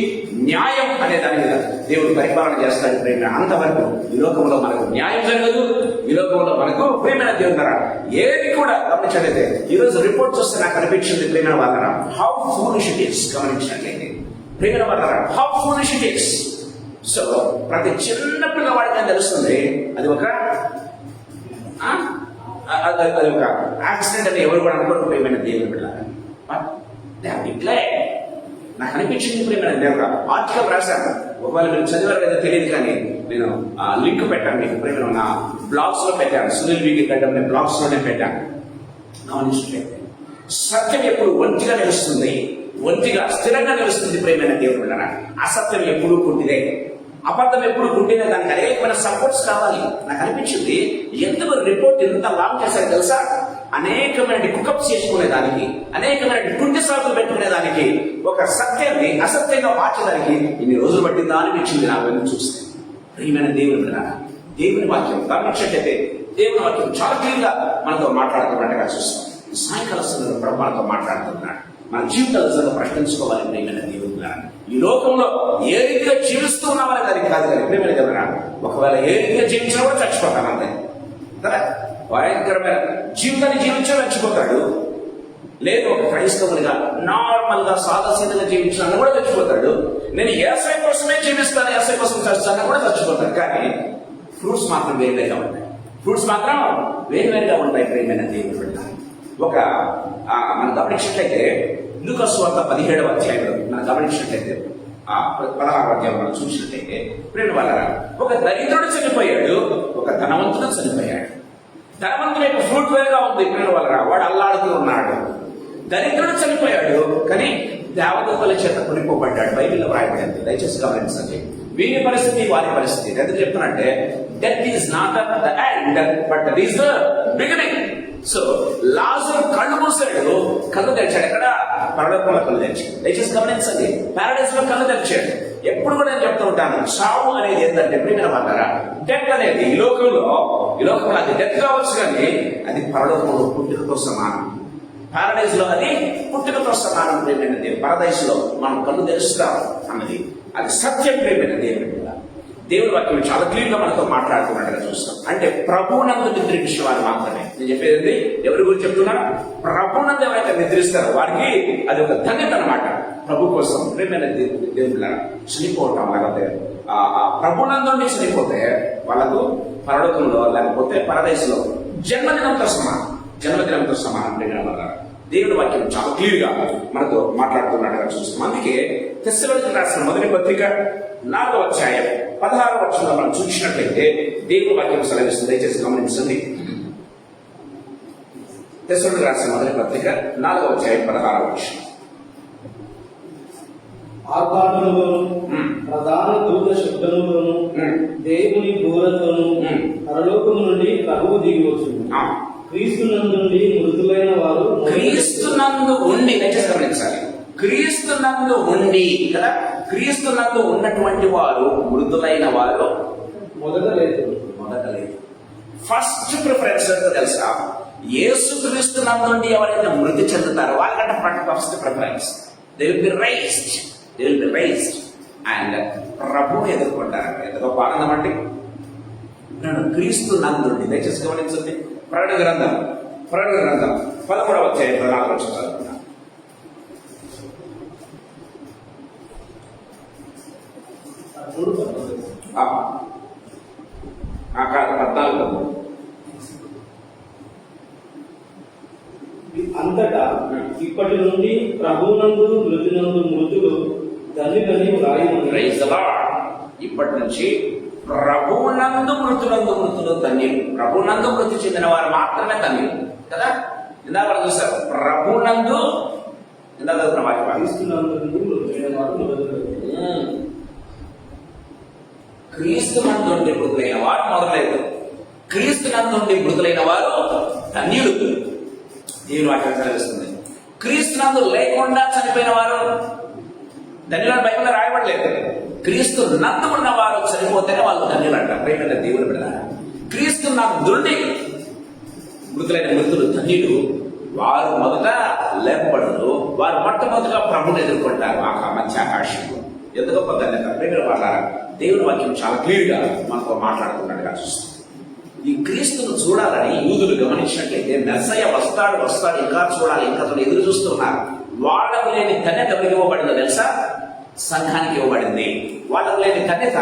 న్యాయం అనే దాని మీద దేవుడు పరిపాలన చేస్తాడు. ప్రేమ అంతవరకు ఈ లోకంలో మనకు న్యాయం జరగదు, ఈ లోకంలో మనకు ప్రేమైన దేవుడు ద్వారా ఏది కూడా గమనించట్లయితే ఈరోజు రిపోర్ట్ చూస్తే నాకు అనిపించింది ప్రేమైన వాళ్ళరా, హౌ ఫూలిష్ ఇట్ ఈస్. గమనించినట్లయితే ప్రేమైన వాళ్ళరా, how foolish it is. So ప్రతి చిన్న పిల్లవాడికి తెలుస్తుంది అది ఒక యాక్సిడెంట్ అని ఎవరు కూడా అనుకోరు ప్రేమైన దేవుని పిల్లలు. నాకు అనిపించింది ప్రేమైన దేవుడు ఆర్టికల్ రాశాను, ఒకవేళ మీరు చదివారు కదా తెలియదు కానీ నేను లింక్ పెట్టాను మీకు ప్రేమ నా బ్లాగ్స్ లో పెట్టాను, సునీల్ వీకి పెట్టాను బ్లాగ్స్ లోనే పెట్టాను. గమనించట్లేదు సత్యం ఎప్పుడు ఒంటిగా నిలుస్తుంది, ఒంటిగా స్థిరంగా నిలుస్తుంది ప్రేమైన దేవుడు పిల్లరా. అసత్యం ఎప్పుడు పుట్టిదే, అబద్ధం ఎప్పుడు పుట్టినే, దానికి అనేకమైన సపోర్ట్స్ కావాలి. నాకు అనిపించింది ఎందుకు రిపోర్ట్ ఎంత లాంగ్ చేశారు తెలుసా, అనేకమైన కుకప్స్ చేసుకునేదానికి, అనేకమైన గుండె సాగులు పెట్టుకునేదానికి, ఒక సత్యాన్ని అసత్యంగా మార్చేదానికి ఇన్ని రోజులు పట్టిందా అనిపించింది నాకు వెళ్ళి చూస్తే. ప్రియమైన దేవుని పిల్లరా, దేవుని వాక్యం గమనించట్లయితే దేవుని వాక్యం చాలా క్లియర్ గా మనతో మాట్లాడుతున్నట్టుగా చూస్తాం. సాయంకాల సమయంలో ప్రభు మనతో మాట్లాడుతున్నాడు. మన జీవితాలు ప్రశ్నించుకోవాలి ప్రియమైన దేవుని. ఈ లోకంలో ఏ రీతిగా జీవిస్తూ ఉన్నామని దానికి కాదు కానీ ప్రేమైన దేవుడా, ఒకవేళ ఏ రీతిగా జీవించినా కూడా చచ్చిపోతాను అంతే కదా. భయంకరమైన జీవితాన్ని జీవించా చచ్చిపోతాడు, లేదు ఒక క్రైస్తవునిగా నార్మల్ గా సాదాసీదంగా జీవించినా కూడా చచ్చిపోతాడు. నేను ఏసై కోసమే జీవిస్తాను, ఏసై కోసం చస్తాను కూడా చచ్చిపోతాను. కానీ ఫ్రూట్స్ మాత్రం వేరువేరుగా ఉంటాయి, ప్రియమైన దేవుడు. ఒక మనం గమనించినట్లయితే లూకా సువార్త 17వ అధ్యాయంలో మనం గమనించినట్లయితే 16వ అధ్యాయంలో మనం చూసినట్లయితే ప్రేమ వాళ్ళ ఒక దరిద్రుడు చనిపోయాడు, ఒక ధనవంతుడు చనిపోయాడు. ధనవంతుడు యొక్క ఫ్రూట్ వేరుగా ఉంది ప్రేమ వాళ్ళ, వాడు అల్లాడుతూ ఉన్నాడు. దరిద్రుడు చనిపోయాడు కానీ దేవదూతల చేత కొనిపోబడ్డాడు. బైబిల్లో రాయబడింది, దయచేసి గమనించండి. వీరి పరిస్థితి వారి పరిస్థితి ఎందుకు చెప్తున్నట్టే, death is not the end but that is the beginning. So Lazarus కళ్ళు మూసాడు, కళ్ళు తెరిచాడు. ఎక్కడ? పరలోకంలో కళ్ళు తెరిచాడు. దయచేసి గమనించండి, పారడైస్ లో కళ్ళు తెరిచాడు. ఎప్పుడు కూడా నేను చెప్తూ ఉంటాను, చావు అనేది ఏంటంటే ప్రియమైన వాళ్ళారా, డెత్ అనేది ఈ లోకంలో అది డెత్ కావచ్చు కానీ అది పరలోకంలో పుట్టుకతో సమానం. పారడైస్ లో అది పుట్టుకతో సమానం ప్రియమైన దేవుడు. పారడైస్ లో మనం కళ్ళు తెరుస్తాం అన్నది అది సత్యం ప్రియమైన దేవుడు. దేవుడి వాక్యం చాలా క్లియర్ గా మనతో మాట్లాడుతున్నట్టుగా చూస్తాం. అంటే ప్రభువునందు నిద్రించే వారు మాత్రమే. నేను చెప్పేది ఎవరి గురించి చెప్తున్నా, ప్రభువునందు ఎవరైతే నిద్రిస్తారో వారికి అది ఒక ధన్యత అన్నమాట. ప్రభు కోసం ప్రేమైన దేవుళ్ళ చనిపోవటం, లేకపోతే ప్రభువునందు చనిపోతే వాళ్ళకు పరలోకంలో లేకపోతే పరదేశంలో జన్మదినంతో సమానం ప్రేమ వల్ల దేవుడి వాక్యం చాలా క్లియర్ గా మనతో మాట్లాడుతున్నట్టుగా చూస్తాం. అందుకే తెస్సలోనికీయులకు రాసిన మొదటి పత్రిక 4వ అధ్యాయం 16వ వచనంలో మనం చూసినట్లయితే దేవుడి వాక్యం సెలవిస్తుంది. దయచేసి గమనించండి. తెస్సలోనికీయులకు రాసిన మొదటి పత్రిక 4వ అధ్యాయం 16వ వచనం. ఆకాశములోను ప్రధాన దూత శబ్దములోను దేవుని బూరతోను పరలోకము నుండి ప్రభువు దిగి వచ్చును. క్రీస్తునందుండి మృతులైన వారు, క్రీస్తునందు ఉండి, దయచేసి గమనించాలి, క్రీస్తునందు ఉండి కదా, క్రీస్తునందు ఉన్నటువంటి వారు మృతులైన వారు మొదట లేదు. ఫస్ట్ ప్రిఫరెన్స్ ఏంటో తెలుసా, యేసు క్రీస్తునందుండి ఎవరైతే మృతి చెందుతారో వాళ్ళకంటే first preference. They will be raised and ప్రభువుని ఎదుర్కొంటారు. ఎంత గొప్ప ఆనందం అండి. నేను క్రీస్తునందుండి, దయచేసి గమనించండి. ప్రకటన గ్రంథం 11వ అధ్యాయం 4వ వచనం చదువుతున్నాను. అంతటా ఇప్పటి నుండి ప్రభువునందు మృతులు ధన్యులని వ్రాయమని. Praise the lord. ఇప్పటి నుంచి ప్రభువునందు మృతులు ధన్యులు. ప్రభువునందు మృతి చెందిన వారు మాత్రమే ధన్యులు కదా. ఇందాక చూసారు ప్రభువునందు, ఇందాక వాక్యం క్రీస్తునందు మృతులైన వారు మొదలు. క్రీస్తు నందుండి మృతులైన వారు మొదలైన, క్రీస్తు నందుండి మృతులైన వారు ధన్యులు. దేవుని వాక్యం చదివిస్తుంది. క్రీస్తు నందు లేకుండా చనిపోయిన వారు ధన్యులను బైబిల్లో రాయబడలేదు. క్రీస్తు నందు ఉన్న వారు చనిపోతేనే వాళ్ళు ధన్యులు అంట. ప్రేమైన దేవుని బిడ్డ, క్రీస్తు నందుండి మృతులైన మృతులు ధన్యులు. వారు మొదట లేపబడరు, వారు మొట్టమొదటిగా ప్రభుని ఎదుర్కొంటారు మధ్య ఆకాశంలో. ఎంత గొప్ప ధన్యత. ప్రేమైన వాళ్ళ దేవుని వాక్యం చాలా క్లియర్ గా మనతో మాట్లాడుతున్నట్టుగా చూస్తుంది. ఈ క్రీస్తును చూడాలని యూదులు గమనించినట్లయితే మెస్సయ్య వస్తాడు ఇంకా చూడాలి, ఇంకా ఎదురు చూస్తున్నారు. వాళ్ళకు లేని ధన్యత ఎవరికి ఇవ్వబడిందో తెలుసా? సంఘానికి ఇవ్వబడింది. వాళ్ళకు లేని ధన్యత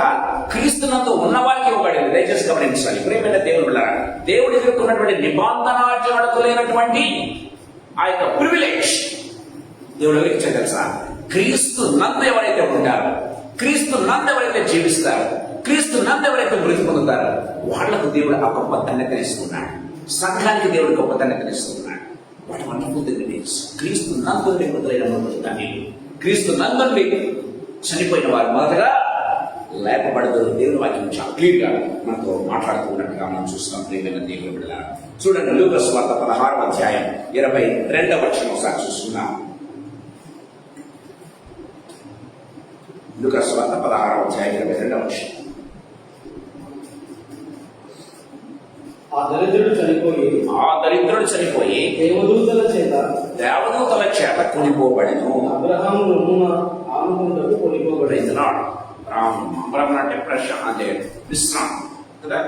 క్రీస్తునందు ఉన్న వారికి ఇవ్వబడింది. దయచేసి గమనించాలి. ప్రియమైన దేవుడు బిడ్డలారా, దేవుడు ఎదుర్కొన్నటువంటి నిబంధనాచరణకు లేనటువంటి ఆ యొక్క ప్రివిలేజ్ దేవుడు ఎవరికి ఇచ్చారు తెలుసా? క్రీస్తు నందు ఎవరైతే ఉంటారో, క్రీస్తు నందు ఎవరైతే జీవిస్తారో, క్రీస్తు నందు ఎవరైతే మృతి పొందుతారో వాళ్లకు దేవుడు ఆ గొప్ప ధన్యతనిస్తున్నాడు. సంఘానికి దేవుడు గొప్ప ధన్యతనిస్తున్నాడు. వాటి వండర్ఫుల్ థింగ్స్. క్రీస్తు నందుండి మృతులైన మృతులు ధన్యులు. క్రీస్తు నందుండి చనిపోయిన వారు మొదటగా లేపబడతారు. దేవుని వాక్యం చాలా క్లియర్ గా మనతో మాట్లాడుతూ ఉన్నట్టుగా మనం చూస్తున్నాం. ప్రియమైన దేవుని బిడ్డలారా, చూడండి లూకా సువార్త 16వ అధ్యాయం 22వ వచనం ఒకసారి చూస్తున్నాం. లూకా సువార్త 16వ అధ్యాయం 22వ వచనం. ఆ దరిద్రుడు చనిపోయి దేవదూతల చేత కొనిపోబడెను. అబ్రహాము రొమ్మున ఆనుకుంటూ కొనిపోబడింది. అబ్రహం అంటే ప్రశాంతి, విశ్రాంతి కదా,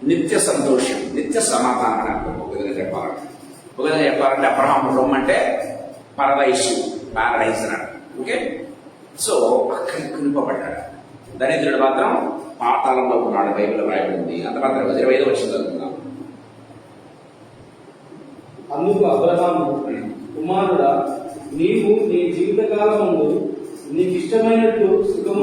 నిత్య సంతోషం, నిత్య సమాధానం అని అర్థం. ఒక విధంగా చెప్పాలంటే అబ్రహాం రొమ్ము అంటే పరదైసు, ప్యారడైజ్ అన్నాడు. ఓకే, సో అక్కడికి కొనిపోబడ్డాడు. దరిద్రుడు మాత్రం పాతాళంలో ఉన్నాడు. బైబిల్లో రాయబడింది. అంత మాత్రం 25వ వచనం చదువుతున్నాం. అందుకు అబ్రహాము, కుమారుడా, నీవు నీ జీవితకాలం ముందు నీకు ఇష్టమైనట్టు సుఖము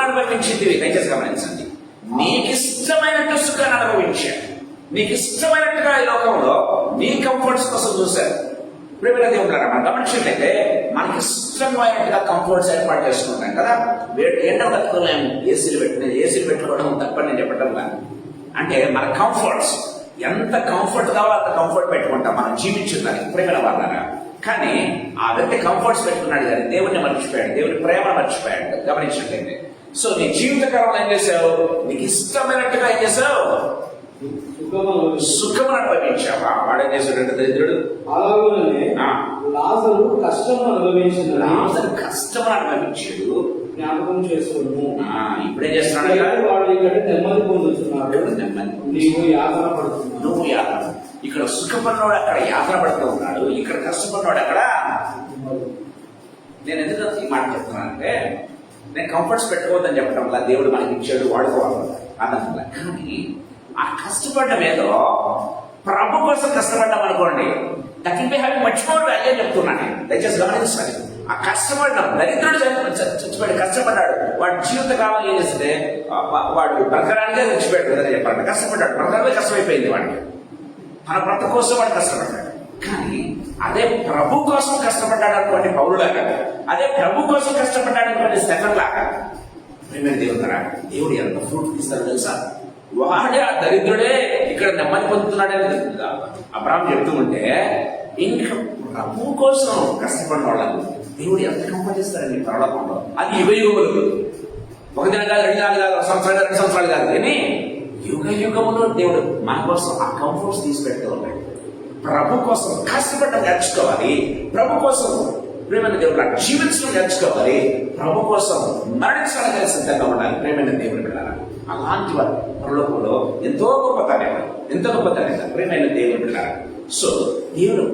అనుభవించింది. దయచేసి గమనించండి. నీకు ఇష్టమైనట్టు సుఖాన్ని అనుభవించాడు. నీకు ఇష్టమైనట్టుగా ఈ లోకంలో నీ కంఫర్ట్స్ కోసం చూశారు. ప్రేమ దేవుడారా, మనం గమనించినట్లయితే మనకి ఇష్టమైనట్టుగా కంఫర్ట్స్ ఏర్పాటు చేసుకుంటాం కదా. ఏంటో కట్టుకోలేము. ఏసీలు పెట్టుకోవడం తప్పని నేను చెప్పడం కానీ, అంటే మన కంఫర్ట్స్ ఎంత కంఫర్ట్ కావాలో అంత కంఫర్ట్ పెట్టుకుంటాం మనం జీవించడానికి. ప్రేమల వాళ్ళరా, కానీ ఆ వ్యక్తి కంఫర్ట్స్ పెట్టుకున్నాడు కానీ దేవుడిని మర్చిపోయాడు, దేవుడి ప్రేమను మర్చిపోయాడు. గమనించినట్లయితే సో నీ జీవితకాలంలో ఏం చేసావు? నీకు ఇష్టమైనట్టుగా ఏం చేసావు? సుఖమును అనుభవించావా? వాడేం చేశాడు? దరిద్రుడు అలాగే లాజరు కష్టము అనుభవించాడు. జ్ఞాపకం చేసుకోను. ఇప్పుడేం చేస్తున్నాడు? వాడు ఇక్కడ నెమ్మది పొందుతున్నాడు. నీవు యాతన పడుతున్నావు. నువ్వు యాతన. ఇక్కడ సుఖపడినోడు అక్కడ యాతన పడుతూ ఉన్నాడు, ఇక్కడ కష్టపడినోడు అక్కడ. నేను ఎందుకు ఈ మాట చెప్తున్నానంటే, నేను కంఫర్ట్స్ పెట్టుకోవద్దని చెప్పడం వల్ల దేవుడు మనకి ఇచ్చాడు, వాడుకోవాలి అన్నట్ల. కానీ ఆ కష్టపడడం ఏదో ప్రభు కోసం కష్టపడ్డాం అనుకోండి, that will be having much more value అని చెప్తున్నాను. దయచేసి గమనించాలి. ఆ కష్టపడడం, దరిద్రుడు చచ్చిపోయి కష్టపడ్డాడు. వాడు జీవిత కాలం ఏం చేస్తే వాడు బ్రతకడానికే చచ్చిపోయాడు కదా చెప్పాలంటే. కష్టపడ్డాడు, బ్రతకడమే కష్టమైపోయింది వాడికి. మన బ్రత కోసం వాడు కష్టపడ్డాడు. కానీ అదే ప్రభు కోసం కష్టపడ్డాడు అనుకోండి పౌరులాగా, అదే ప్రభు కోసం కష్టపడ్డాడు అనుకోండి స్టెఫెన్ లాగా. ప్రేమైన దేవుడారా, దేవుడు ఎంత ఫ్రూట్ ఇస్తాడు తెలుసా? వాడే ఆ దరిద్రుడే ఇక్కడ నెమ్మది పొందుతున్నాడని అబ్రహాం చెప్తూ ఉంటే, ఇంకా ప్రభు కోసం కష్టపడిన వాళ్ళకు దేవుడు ఎంత కంఫర్ట్ ఇస్తాడండి పరలోకంలో. అది యుగయుగములు, ఒక దిన కాదు, 2 నెలలు కాదు, సంవత్సరాలు కాదు, 2 సంవత్సరాలు కాదు, కానీ యుగయుగములో దేవుడు మన కోసం ఆ కంఫర్ట్స్ తీసుకెళ్తూ ఉన్నాడు. ప్రభు కోసం కష్టపడడం నేర్చుకోవాలి. ప్రభు కోసం ప్రేమైన దేవుడు జీవించడం నేర్చుకోవాలి. ప్రభు కోసం మరణించడానికి సిద్ధంగా ఉండాలి. ప్రేమైన దేవుడు బిడ్డలారా, అలాంటి వారు పరలోకంలో ఎంతో గొప్ప ధన్యత, ఎంతో గొప్ప ధన్యత. ప్రేమైన దేవుడు బిడ్డలారా, సో దేవుడు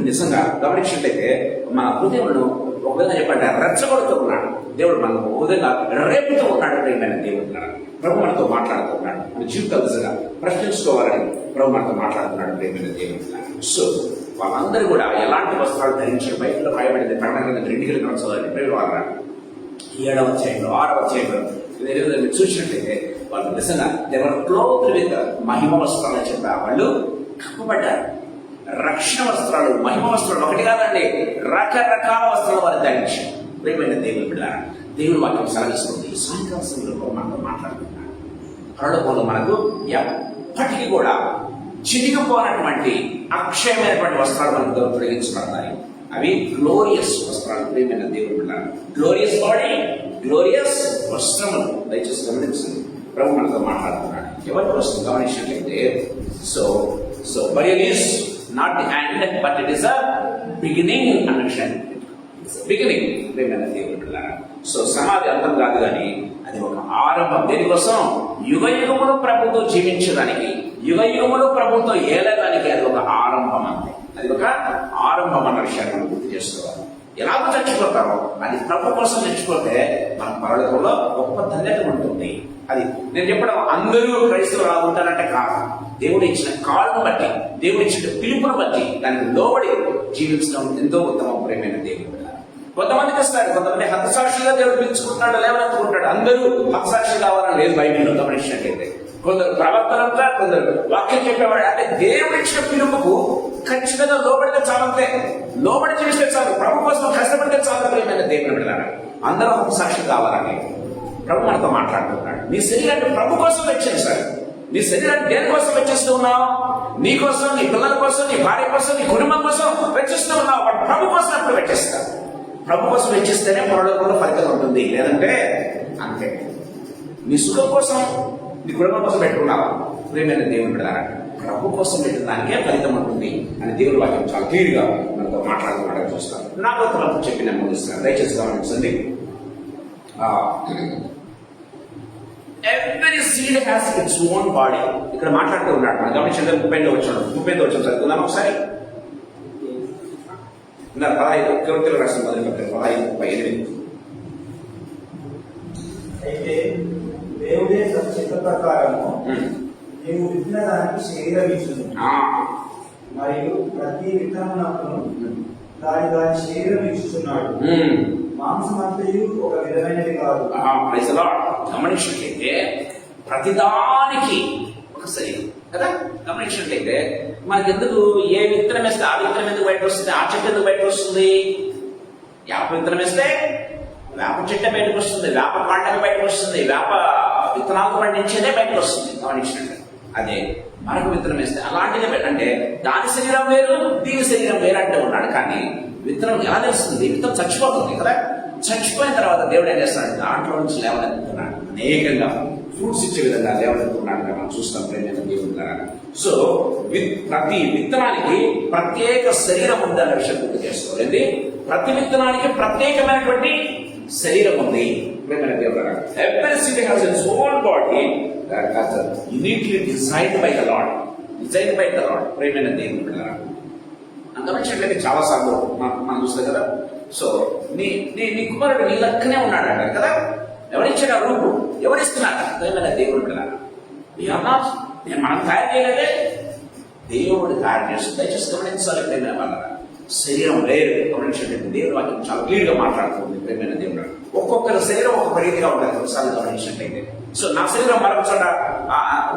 నిజంగా గమనించినట్లయితే మన హృదయంలో ఒక విధంగా చెప్పండి రెచ్చగొడుతూ ఉన్నాడు. దేవుడు మనకు ఒక విధంగా రేపుతూ ఉన్నాడు. ప్రేమైన దేవుడు బిడ్డలారా, ప్రభు మనతో మాట్లాడుతూ ఉన్నాడు. మన జీవితాలు నిజంగా ప్రశ్నించుకోవాలని ప్రభు మనతో మాట్లాడుతున్నాడు. ప్రేమైన దేవుడు బిడ్డలారా, సో వాళ్ళందరూ కూడా ఎలాంటి వస్త్రాలు ధరించారు బైబిల్లో రాయబడింది. ప్రకటన 2 చదవండి. 7వ అధ్యాయంలో 6వ అధ్యాయంలో మీరు చూసినట్లయితే వాళ్ళు నిజంగా దేవర్ క్లోత్డ్ విత్ మహిమ వస్త్రాలు అని చెప్పా. వాళ్ళు కప్పబడ్డారు. రక్షణ వస్త్రాలు, మహిమ వస్త్రాలు ఒకటి కాదండి, రకరకాల వస్త్రాలు వారు ధరించారు. ప్రియమైన దేవుని బిడ్డలారా, దేవుని వాక్యం సెలవిస్తుంది. ఈ సాయంకాల సమయంలో మనతో మాట్లాడుతున్నాడు. పరలోకంలో మనకు ఎప్పటికీ కూడా చిరిగిపోనటువంటి అక్షయమైనటువంటి వస్త్రాలు మనకు తొలగించబడతాయి. అవి గ్లోరియస్ వస్త్రాలు. ప్రియమైన దేవుని బిడ్డలారా, గ్లోరియస్ బాడీ, గ్లోరియస్ వస్త్రములు. దయచేసి గమనించండి, ప్రభు మనతో మాట్లాడుతున్నాడు. ఎవరి వస్త్రం గమనించినట్లయితే so burial is not the end but it is a beginning అన్న విషయాన్ని బిగినింగ్. ప్రియమైన దేవుని బిడ్డలారా, సో సమాధి అంతం కాదు కానీ అది ఒక ఆరంభం. దేనికోసం? యుగ యుగములు ప్రభుతో జీవించడానికి, యుగ యుగములు ప్రభుతో ఏలడానికి అది ఒక ఆరంభం. అంతే, అది ఒక ఆరంభం అన్న విషయాన్ని మనం గుర్తు చేసుకోవాలి. ఎలాగో చచ్చిపోతామో అది ప్రభు కోసం చచ్చిపోతే మన పరలోకంలో గొప్ప ధన్యత ఉంటుంది. అది నేను చెప్పడం అందరూ క్రైస్తవులు అలా ఉంటారంటే కాదు. దేవుడు ఇచ్చిన కాళ్ళను బట్టి, దేవుడు ఇచ్చిన పిలుపును బట్టి దానికి లోబడి జీవించడం ఎంతో ఉత్తమం. ప్రేమైన దేవుడు, కొంతమందికి ఇస్తాడు, కొంతమంది హతసాక్షిగా దేవుడు పిలుచుకుంటాడు, లేవనెత్తుకుంటాడు. అందరూ హతసాక్షి కావాలని లేదు బైబిల్లో గమనించినట్లయితే. కొందరు ప్రవర్తనంతా, కొందరు వాక్యం చెప్పేవాడు. అంటే దేవుడు ఇచ్చిన పిలుపుకు ఖచ్చితంగా లోబడితే చాలంతే, లోబడి చేస్తే చాలు, ప్రభు కోసం కష్టపడితే చాలు. ప్రియమైన దేవుని బిడ్డలారా, అందరూ హతసాక్షి కావాలని ప్రభు మనతో మాట్లాడుతున్నాడు. నీ శరీరాన్ని ప్రభు కోసం వెచ్చించాలి. నీ శరీరాన్ని దేనికోసం వెచ్చిస్తూ ఉన్నావు? నీ కోసం, నీ పిల్లల కోసం, నీ భార్య కోసం, నీ కుటుంబం కోసం వెచ్చిస్తూ ఉన్నావు. వాడు ప్రభు కోసం అప్పుడు వెచ్చిస్తావు. ప్రభు కోసం వెచ్చిస్తేనే పరలోకంలో ఫలితం ఉంటుంది, లేదంటే అంతే. నీ సుఖం కోసం, నీ కుటుంబం కోసం పెట్టుకున్నావా? ప్రియమైన దేవుని బిడ్డలారా, ప్రభు కోసం పెట్టిన దానికే ఫలితం ఉంటుంది అని దేవుని వాక్యం చాలా క్లియర్గా మనతో మాట్లాడుతున్నాడని చూస్తాను. నాకు మనకు చెప్పిన ముగిస్తాను, దయచేసి గమనించండి. Every seed has its own body. ఇక్కడ మాట్లాడుతూ ఉన్నాడు. మనం గమనించండి, 30వ వచనం చదువుకుందాం ఒకసారి. 15 కొరింథీయులకు రాసిన మొదటి పత్రిక 15:38. అయితే దేవుడే చిత్త ప్రకారము నీవు విత్తిన దానికి శరీరం ఇచ్చును, మరియు ప్రతి విత్తనమునకును దాని శరీరం ఇచ్చుచున్నాడు. మాంసమంతయు ఒక విధమైనది కాదు. గమనించినట్లయితే ప్రతిదానికి ఒక శరీరం కదా. గమనించినట్లయితే మనకి ఎందుకు ఏ విత్తనం వేస్తే ఆ విత్తనం ఎందుకు బయటకు వస్తుంది? ఆ చెట్టు ఎందుకు బయటకు వస్తుంది? వేప విత్తనం వేస్తే వేప చెట్టు బయటకు వస్తుంది, వేప కాండకి బయటకు వస్తుంది, వేప విత్తనాలకు పండించేదే బయటకు వస్తుంది. గమనించినట్టు అదే మరొక విత్తనం వేస్తే అలాంటిదే అంటే దాని శరీరం వేరు, దీని శరీరం వేరు అంటే ఉన్నాడు. కానీ విత్తనం ఎలా తెలుస్తుంది? విత్తనం చచ్చిపోతుంది కదా. చచ్చిపోయిన తర్వాత దేవుడు ఏం చేస్తున్నాడు? దాంట్లో నుంచి లేవనెత్తుతున్నాడు. అనేకంగా ఫ్రూట్స్ ఇచ్చే విధంగా లేవనెత్తుతున్నాడు మనం చూస్తాం. ప్రేమైన దేవుడు, సో ప్రతి విత్తనానికి ప్రత్యేక శరీరం ఉంది అనే విషయం గుర్తు చేసుకోవాలి. ప్రతి విత్తనానికి ప్రత్యేకమైనటువంటి శరీరం ఉంది. ప్రేమైన దేవుడు, every seed has its own body that has uniquely designed by the lord. ప్రేమైన దేవుడు, గమనించినట్లయితే చాలా సార్లు మనం చూస్తాం కదా. సో నీ కుమారుడు నీ లెక్కనే ఉన్నాడు అంటారు కదా. ఎవరిచ్చాడు ఆ రూపు? ఎవరిస్తున్నాడు? ప్రేమైన దేవుడు పిల్లలు, మనం తయారు చేయలేదే, దేవుడు తయారు చేస్తుంది. దయచేసి గమనించాలి ప్రేమైన వాళ్ళ శరీరం వేరు. గమనించినట్లయితే దేవుడు వాక్యం చాలా క్లియర్గా మాట్లాడుతుంది. ప్రేమైన దేవుడు, ఒక్కొక్కరి శరీరం ఒక్కొక్క రీతిగా ఉండాలి. ఒకసారి గమనించినట్లయితే సో నా శరీరం మరొక చోట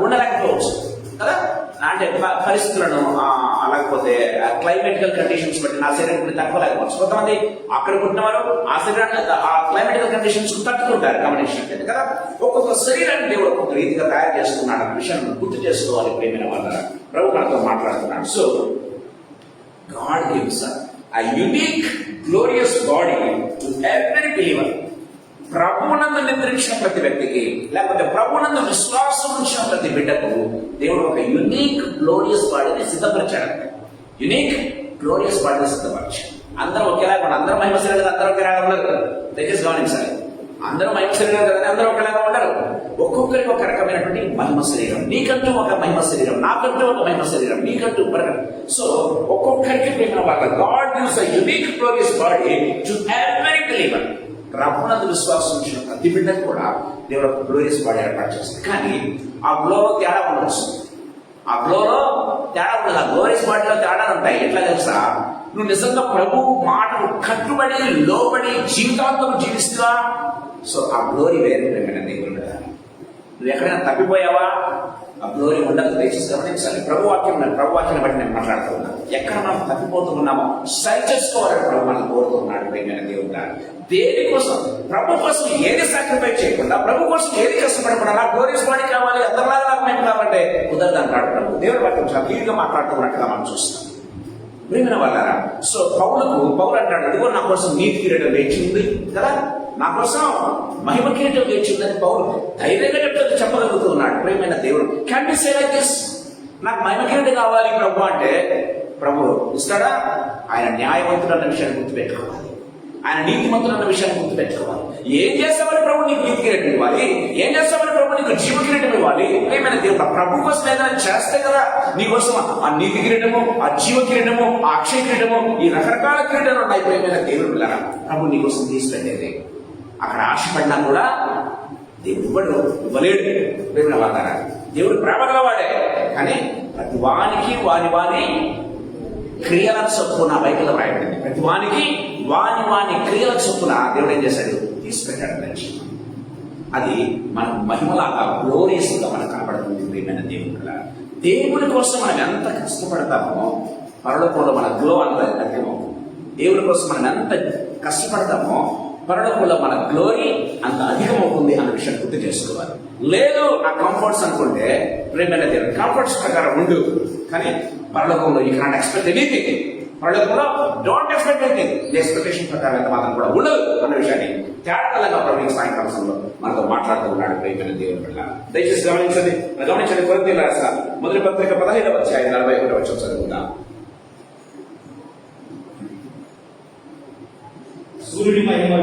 ఉండలేకపోవచ్చు కదా. అంటే పరిస్థితులను లేకపోతే క్లైమేటికల్ కండిషన్స్ బట్టి నా శరీరం తట్టుకోలేకపోవచ్చు. కొంతమంది అక్కడ పుట్టినవారు ఆ శరీరాన్ని ఆ క్లైమేటికల్ కండిషన్స్ తట్టుకుంటారు. గమనించినట్లయితే కదా, ఒక్కొక్క శరీరాన్ని దేవుడు ఒక్కొక్క రీతిగా తయారు చేస్తున్నాడు అనే విషయాన్ని గుర్తు చేసుకోవాలి. ప్రేమైన వాళ్ళ ప్రభు మనతో మాట్లాడుతున్నాడు. So God gives a unique glorious body to every believer. ప్రభువునందు నిద్రించిన ప్రతి వ్యక్తికి, లేకపోతే ప్రభువునందు విశ్వాసం ఉంచిన ప్రతి బిడ్డకు దేవుడు ఒక యునిక్ గ్లోరియస్ బాడీని సిద్ధపరిచాడు. యునిక్ గ్లోరియస్ బాడీని సిద్ధపరిచాడు. అందరూ ఒకేలాగా ఉండరు. అందరూ మహిమ శరీరం అందరూ ఒకేలాగా ఉండరు. దయచేసి గమనించాలి. అందరూ మహిమ శరీరం కదండి, అందరూ ఒకలాగా ఉండరు. ఒక్కొక్కరికి ఒక రకమైనటువంటి మహిమ శరీరం. నీకంటూ ఒక మహిమ శరీరం, నాకంటూ ఒక మహిమ శరీరం, నీకంటూ సో ఒక్కొక్కరికి ప్రేమ వాళ్ళ God gives a unique glorious body to every believer. ప్రభువునందు విశ్వాసం ఉంచిన ప్రతి బిడ్డకు కూడా దేవుడు ఒక గ్లోరియస్ బాడీ ఏర్పాటు చేస్తుంది. కానీ ఆ గ్లోలో తేడా ఉండొచ్చు. ఆ గ్లోలో తేడా ఉండదు. ఆ గ్లోరియస్ బాడీలో తేడాలు ఉంటాయి. ఎట్లా తెలుసా? నువ్వు నిజంగా ప్రభు మాటకు కట్టుబడి లోబడి జీవితాంతం జీవిస్తున్నా, సో ఆ గ్లోరీ వేరే ప్రేమైన దేవుడు కదా. నువ్వు ఎక్కడైనా తప్పిపోయావా? ఆ గ్లోరీ ఉండదు. దయచేసి గమనించాలి. ప్రభువాక్యం బట్టి నేను మాట్లాడుతూ ఉన్నాను. ఎక్కడ మనం తప్పిపోతున్నామో సరి చేసుకోవాలని ప్రభు మనం కోరుతున్నాడు ప్రేమైన దేవుడు గారు. దేనికోసం? ప్రభు కోసం ఏది సాక్రిఫైస్ చేయకుండా, ప్రభు కోసం ఏది కష్టపడకుండా, నాకు గ్లోరియస్ బాడీ కావాలి, అందరిలాగా నాకు మేము కావాలంటే కుదరదు అంటాడు ప్రభు. దేవుడి వాక్యం చాలా క్లియర్గా మాట్లాడుతున్నట్టుగా మనం చూస్తాం ప్రేమైన వాళ్ళారా. సో పౌలు అంటాడు, ఇదిగో నా కోసం నీతి కిరీటం వేచి ఉంది కదా, నా కోసం మహిమ కిరీటం వేచి ఉందని పౌలు ధైర్యంగా చెప్పగలుగుతూ ఉన్నాడు ప్రేమైన దేవుడు. Can be say like this, నాకు మహిమ కిరీటం కావాలి ప్రభు అంటే ప్రభు ఇస్తాడా? ఆయన న్యాయవంతుడు అన్న విషయాన్ని గుర్తుపెట్టుకోవాలి, ఆయన నీతిమంతుడు అన్న విషయాన్ని గుర్తుపెట్టుకోవాలి. ఏం చేస్తామని ప్రభు నీకు నీతి కిరీటం ఇవ్వాలి, ఏం చేస్తామని ప్రభు నీకు జీవ కిరీటం ఇవ్వాలి. ఏమైనా దేవుడు ప్రభు కోసం ఏదైనా చేస్తే కదా నీకోసం ఆ నీతి కిరీటము, ఆ జీవ కిరీటము, ఆ అక్షయ కిరీటము, ఈ రకరకాల కిరీటాలు ఉన్నాయి ప్రేమైన దేవుడు. ప్రభు నీకోసం తీసుకెళ్ళేది. అక్కడ ఆశపడినా కూడా దేవుడు ఇవ్వలేడు ప్రేమైన వాళ్ళ. దేవుడు ప్రేమ గలవాడే, కానీ ప్రతి వానికి వాని క్రియల చొప్పున బైబిల్లో రాయబడింది. ప్రతి వానికి వాని క్రియల చొప్పున దేవుడు ఏం చేశాడు? తీసుకెళ్ళాడు మంచి. అది మనకు మహిమలాగా గ్లోరియస్ గా మనకు కనబడుతుంది ప్రియమైన దేవుడు. దేవుడి కోసం మనం ఎంత కష్టపడతామో పరలోకంలో మన గ్లో అంత అధికమవుతుంది. దేవుడి కోసం మనం ఎంత కష్టపడతామో పరలోకంలో మన గ్లోరీ అంత అధికమవుతుంది అన్న విషయం గుర్తు చేసుకోవాలి. లేదు ఆ కంఫర్ట్స్ అనుకుంటే ప్రేమైన దేవుడు కంఫర్ట్స్ ప్రకారం ఉండు, కానీ పరలోకంలో యూ కాంట్ ఎక్స్పెక్ట్ ఎనీథింగ్. పరలోకంలో డోంట్ ఎక్స్పెక్ట్ ఎనీథింగ్. నీ ఎక్స్పెక్టేషన్ ప్రకారం ఎంత మాత్రం కూడా ఉండదు అన్న విషయాన్ని తేడాగా ప్రభు సాయంకాలంలో మనతో మాట్లాడుతూ ఉన్నాడు ప్రేమైన దేవుని వల్ల. దయచేసి గమనించండి. కొరింథీయుల రాసిన మొదటి పత్రిక 15వ అధ్యాయం 41వ వచనం చదువుకుందాం. సూర్యుడి మహిమ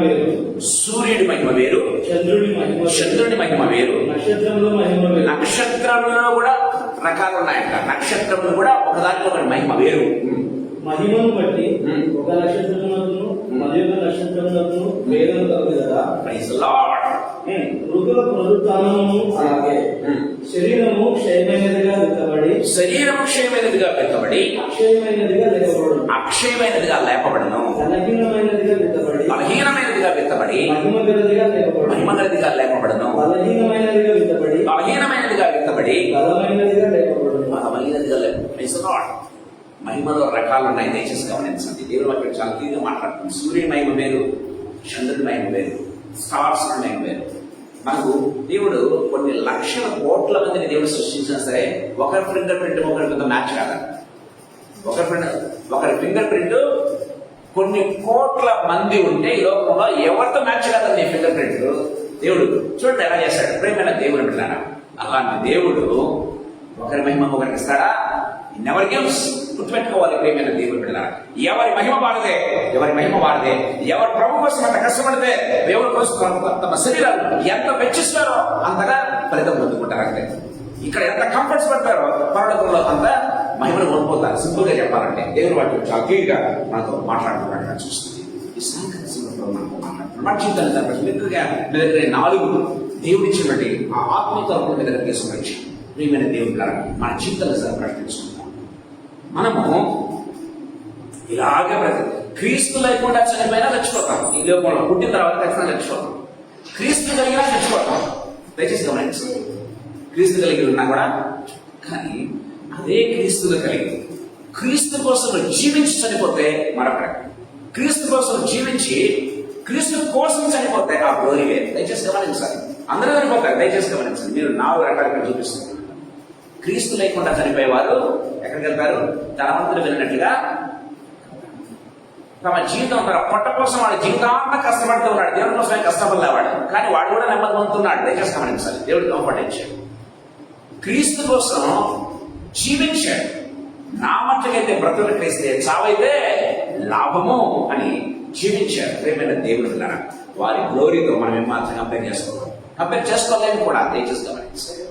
వేరు, చంద్రుడి మహిమ వేరు, నక్షత్రంలో కూడా రకాలు ఉన్నాయంట. నక్షత్రములు కూడా ఒకదానికి ఒకటి మహిమ వేరు. మహిమను బట్టి ఒక నక్షత్రమునకును మరియు నక్షత్రమునకును వేదన కలదు కదా. Praise lord. ఋతుల పునరుత్థానము అలాగే శరీరము క్షయమైనదిగా విత్తబడి అక్షయమైనదిగా లేపబడును, బలహీనమైనదిగా విత్తబడి మహిమగలదిగా లేపబడును, బలహీనమైనదిగా విత్తబడి బలమైనదిగా లేపబడును. మహిమలో రకాలు ఉన్నాయి. దయచేసి గమనించండి. దేవుడు అక్కడ చాలా క్లియర్గా మాట్లాడుతుంది. సూర్యుడి మహిమ వేరు, చంద్రుడి మహిమ వేరు, స్టార్స్ మహిమ వేరు. మనకు దేవుడు కొన్ని లక్షల కోట్ల మందిని దేవుడు సృష్టించినా సరే ఒకరి ఫింగర్ ప్రింట్ ఒకరి మ్యాచ్ కాదు. ఒకరి ఫింగర్ ప్రింట్ కొన్ని కోట్ల మంది ఉంటే ఈ లోకంలో ఎవరితో మ్యాచ్ కాదండి ఫింగర్ ప్రింట్. దేవుడు చూడండి ఎలా చేశాడు ప్రేమైన దేవుడు అంటున్నారా. అలాంటి దేవుడు ఒకరి మహిమ ఒకరికి ఇస్తాడా? Never gives. గుర్తుపెట్టుకోవాలి ప్రేమైన దేవుడు బిడ్డలారా. ఎవరి మహిమ వారిదే. ఎవరు ప్రభు కోసం అంత కష్టపడితే దేవుడి కోసం తమ శరీరాలు ఎంత వెచ్చిస్తారో అంతగా ఫలితం పొందుకుంటారు. అంటే ఇక్కడ ఎంత కంఫర్ట్స్ పడతారో పరలోకంలో అంత మహిమను కోల్పోతారు. సింపుల్ గా చెప్పాలంటే దేవుని వాటి చాలా క్లియర్గా మనతో మాట్లాడుతున్నట్టుగా చూస్తుంది. ఈ సాయంకాలంలో మనతో మాట్లాడుతున్నాం. మన జీవితాన్ని 4 దేవుడిచ్చినటువంటి ఆ ఆత్మీయతలను మీద తీసుకొచ్చి ప్రియమైన దేవుడు మన జీవితాన్ని ప్రకటించుకుంటాం. మనము ఇలాగే క్రీస్తు లేకుండా చనిపోయినా చచ్చిపోతాం. ఈ లోకంలో పుట్టిన తర్వాత ఖచ్చితంగా చచ్చిపోతాం. క్రీస్తు కలిగినా చచ్చిపోతాం. దయచేసి గమనించండి. క్రీస్తు కలిగి ఉన్నా కూడా, కానీ అదే క్రీస్తులు కలిగి క్రీస్తు కోసం జీవించి చనిపోతే మరొక, క్రీస్తు కోసం జీవించి క్రీస్తు కోసం చనిపోతే ఆ గ్లోరీ వేరు. దయచేసి గమనించాలి. అందరూ చనిపోతారు. దయచేసి గమనించండి. మీరు 4 రకాలుగా చూపిస్తున్నారు. క్రీస్తు లేకుండా చనిపోయేవారు ఎక్కడికి వెళ్తారు? ధనవంతులు వెళ్ళినట్లుగా తమ జీవితం తన పొట్ట కోసం వాడు జీవితాంతా కష్టపడుతూ ఉన్నాడు. దేవుడి కోసమే కష్టపడలేవాడు, కానీ వాడు కూడా నెమ్మది పొందుతున్నాడు. దయచేసి గమనించాలి. దేవుడు కంఫర్ట్ ఇచ్చాడు. క్రీస్తు కోసం జీవించాడు. నా మట్టుకైతే బ్రతుకు క్రీస్తే, చావైతే లాభము అని జీవించాడు. ప్రేమైన దేవుడు ఉన్నారా. వారి గ్లోరీతో మనం ఏమాత్రం కంపేర్ చేసుకోలేము కూడా. దయచేసి గమనించాలి.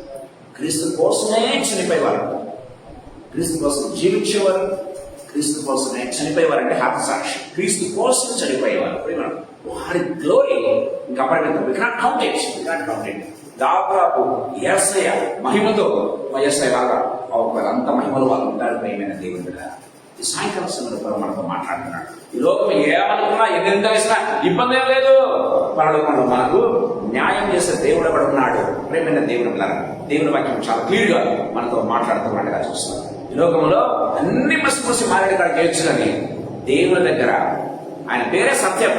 క్రీస్తు కోసమే చనిపోయేవారు, క్రీస్తు కోసం జీవించేవారు, క్రీస్తు కోసమే చనిపోయేవారు. అంటే హతసాక్షి. క్రీస్తు కోసం చనిపోయేవారు వారి గ్లోరీ ఇంకా అపరిమితం. We cannot count it. దాదాపు యేసయ్య మహిమతో యేసయ్య లాగా అంత మహిమలు వాళ్ళు ఉంటారు. ప్రియమైన దేవుని బిడ్డ, ఈ సాయంకాల సమయంలో మనతో మాట్లాడుతున్నాడు. ఈ లోకం ఏమనుకున్నా ఎన్ని వేసినా ఇబ్బంది ఏం లేదు. పరలోకంలో మనకు న్యాయం చేసే దేవుడు ఎవడు ఉన్నాడు. ప్రేమైన దేవుని బిడ్డ, దేవుని వాక్యం చాలా క్లియర్ గా మనతో మాట్లాడుతున్నట్టుగా చూస్తాం. ఈ లోకంలో అన్ని మసి మారేడు కాడ చేయొచ్చు, కానీ దేవుని దగ్గర ఆయన పేరే సత్యం.